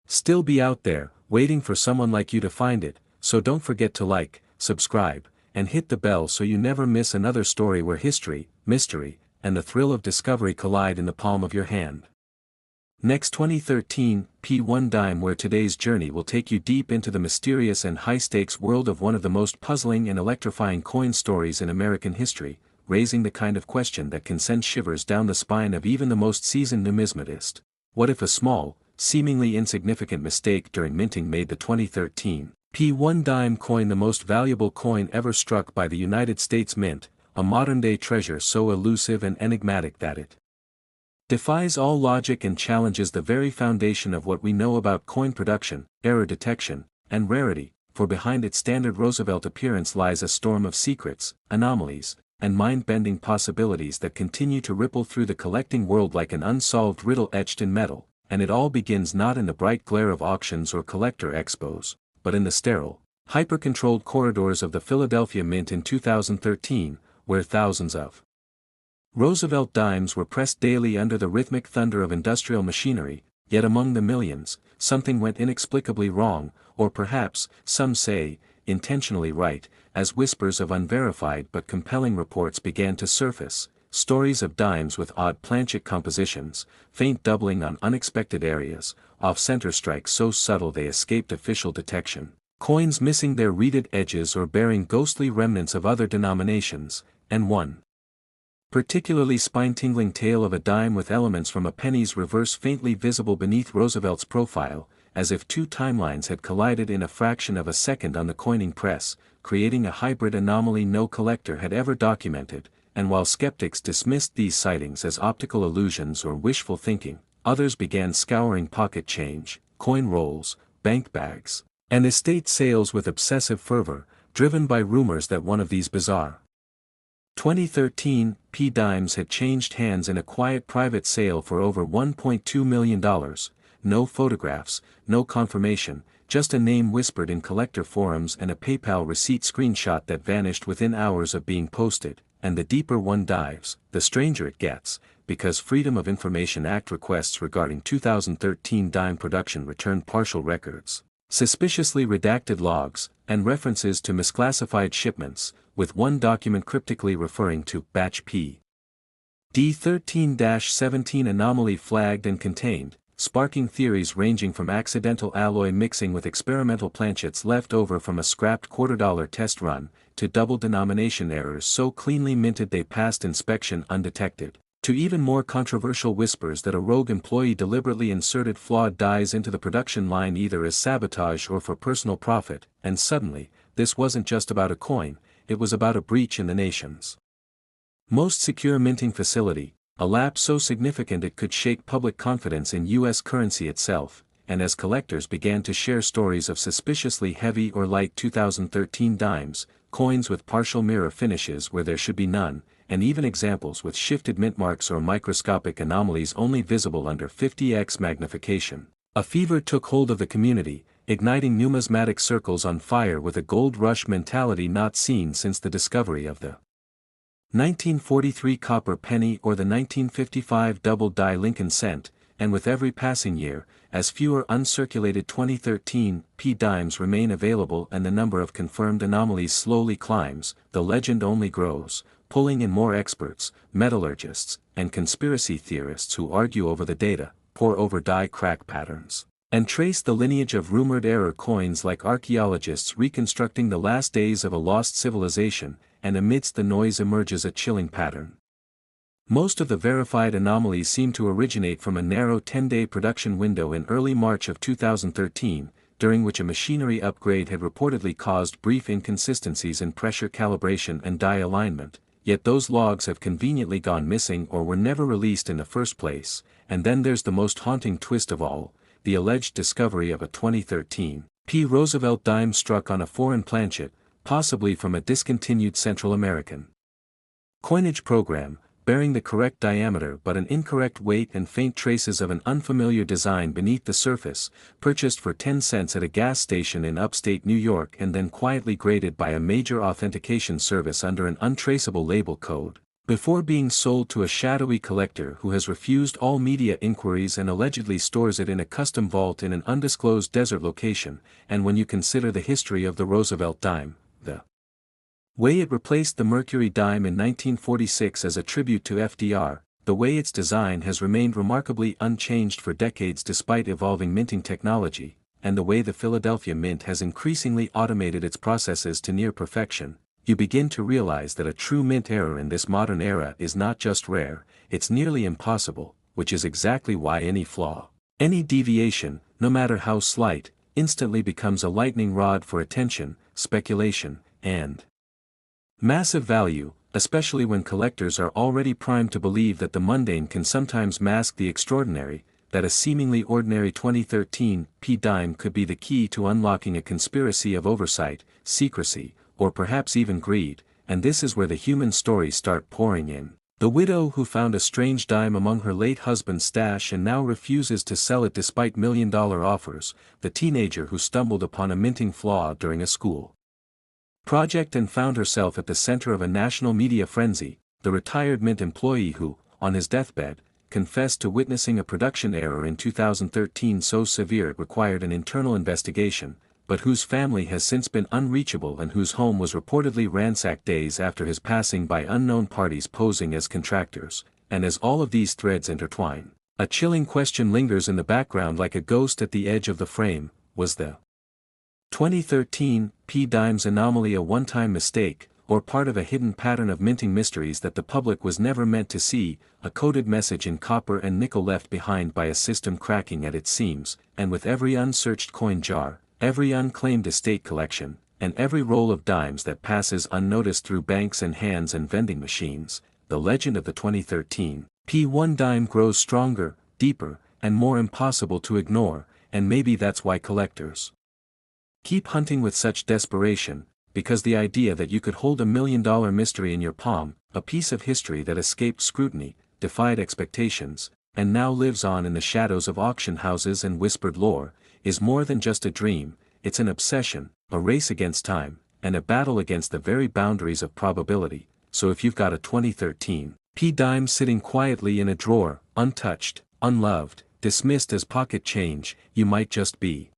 still be out there, waiting for someone like you to find it. So don't forget to like, subscribe, and hit the bell so you never miss another story where history, mystery, and the thrill of discovery collide in the palm of your hand. Next, 2013 P1 dime, where today's journey will take you deep into the mysterious and high-stakes world of one of the most puzzling and electrifying coin stories in American history, raising the kind of question that can send shivers down the spine of even the most seasoned numismatist. What if a small, seemingly insignificant mistake during minting made the 2013 P1 dime coin the most valuable coin ever struck by the United States Mint, a modern-day treasure so elusive and enigmatic that it defies all logic and challenges the very foundation of what we know about coin production, error detection, and rarity? For behind its standard Roosevelt appearance lies a storm of secrets, anomalies, and mind-bending possibilities that continue to ripple through the collecting world like an unsolved riddle etched in metal. And it all begins not in the bright glare of auctions or collector expos, but in the sterile, hyper-controlled corridors of the Philadelphia Mint in 2013, where thousands of Roosevelt dimes were pressed daily under the rhythmic thunder of industrial machinery, yet among the millions, something went inexplicably wrong, or perhaps, some say, intentionally right, as whispers of unverified but compelling reports began to surface, stories of dimes with odd planchet compositions, faint doubling on unexpected areas, off-center strikes so subtle they escaped official detection, coins missing their reeded edges or bearing ghostly remnants of other denominations, and one particularly spine-tingling tale of a dime with elements from a penny's reverse faintly visible beneath Roosevelt's profile, as if two timelines had collided in a fraction of a second on the coining press, creating a hybrid anomaly no collector had ever documented, and while skeptics dismissed these sightings as optical illusions or wishful thinking, others began scouring pocket change, coin rolls, bank bags, and estate sales with obsessive fervor, driven by rumors that one of these bizarre 2013 P dimes had changed hands in a quiet private sale for over $1.2 million, no photographs, no confirmation, just a name whispered in collector forums and a PayPal receipt screenshot that vanished within hours of being posted, and the deeper one dives, the stranger it gets, because Freedom of Information Act requests regarding 2013 dime production returned partial records, suspiciously redacted logs, and references to misclassified shipments, with one document cryptically referring to batch P. D13-17 anomaly flagged and contained, sparking theories ranging from accidental alloy mixing with experimental planchets left over from a scrapped $2 test run, to double denomination errors so cleanly minted they passed inspection undetected, to even more controversial whispers that a rogue employee deliberately inserted flawed dies into the production line either as sabotage or for personal profit, and suddenly, this wasn't just about a coin, it was about a breach in the nation's most secure minting facility, a lapse so significant it could shake public confidence in U.S. currency itself, and as collectors began to share stories of suspiciously heavy or light 2013 dimes, coins with partial mirror finishes where there should be none, and even examples with shifted mint marks or microscopic anomalies only visible under 50x magnification, a fever took hold of the community, igniting numismatic circles on fire with a gold rush mentality not seen since the discovery of the 1943 copper penny or the 1955 double-die Lincoln cent, and with every passing year, as fewer uncirculated 2013 P dimes remain available and the number of confirmed anomalies slowly climbs, the legend only grows, pulling in more experts, metallurgists, and conspiracy theorists who argue over the data, pore over die crack patterns, and trace the lineage of rumored error coins like archaeologists reconstructing the last days of a lost civilization, and amidst the noise emerges a chilling pattern. Most of the verified anomalies seem to originate from a narrow 10-day production window in early March of 2013, during which a machinery upgrade had reportedly caused brief inconsistencies in pressure calibration and die alignment, yet those logs have conveniently gone missing or were never released in the first place, and then there's the most haunting twist of all, the alleged discovery of a 2013 P. Roosevelt dime struck on a foreign planchet, possibly from a discontinued Central American coinage program, bearing the correct diameter but an incorrect weight and faint traces of an unfamiliar design beneath the surface, purchased for 10 cents at a gas station in upstate New York and then quietly graded by a major authentication service under an untraceable label code, before being sold to a shadowy collector who has refused all media inquiries and allegedly stores it in a custom vault in an undisclosed desert location. And when you consider the history of the Roosevelt dime, the way it replaced the Mercury dime in 1946 as a tribute to FDR, the way its design has remained remarkably unchanged for decades despite evolving minting technology, and the way the Philadelphia Mint has increasingly automated its processes to near perfection, you begin to realize that a true mint error in this modern era is not just rare, it's nearly impossible, which is exactly why any flaw, any deviation, no matter how slight, instantly becomes a lightning rod for attention, speculation, and massive value, especially when collectors are already primed to believe that the mundane can sometimes mask the extraordinary, that a seemingly ordinary 2013 P dime could be the key to unlocking a conspiracy of oversight, secrecy, or perhaps even greed, and this is where the human stories start pouring in. The widow who found a strange dime among her late husband's stash and now refuses to sell it despite million-dollar offers, the teenager who stumbled upon a minting flaw during a school project and found herself at the center of a national media frenzy, the retired mint employee who, on his deathbed, confessed to witnessing a production error in 2013 so severe it required an internal investigation, but whose family has since been unreachable and whose home was reportedly ransacked days after his passing by unknown parties posing as contractors. And as all of these threads intertwine, a chilling question lingers in the background like a ghost at the edge of the frame: was the 2013 P-Dimes anomaly a one-time mistake, or part of a hidden pattern of minting mysteries that the public was never meant to see, a coded message in copper and nickel left behind by a system cracking at its seams? And with every unsearched coin jar, every unclaimed estate collection, and every roll of dimes that passes unnoticed through banks and hands and vending machines, the legend of the 2013 P1 dime grows stronger, deeper, and more impossible to ignore. And maybe that's why collectors keep hunting with such desperation, because the idea that you could hold $1 million mystery in your palm, a piece of history that escaped scrutiny, defied expectations, and now lives on in the shadows of auction houses and whispered lore, is more than just a dream. It's an obsession, a race against time, and a battle against the very boundaries of probability. So if you've got a 2013 P-Dime sitting quietly in a drawer, untouched, unloved, dismissed as pocket change, you might just be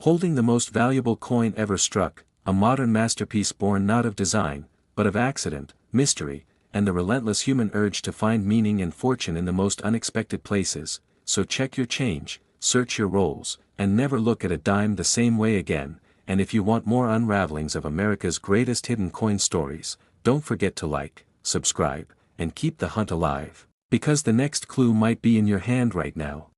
holding the most valuable coin ever struck, a modern masterpiece born not of design, but of accident, mystery, and the relentless human urge to find meaning and fortune in the most unexpected places. So check your change, search your rolls, and never look at a dime the same way again. And if you want more unravelings of America's greatest hidden coin stories, don't forget to like, subscribe, and keep the hunt alive, because the next clue might be in your hand right now.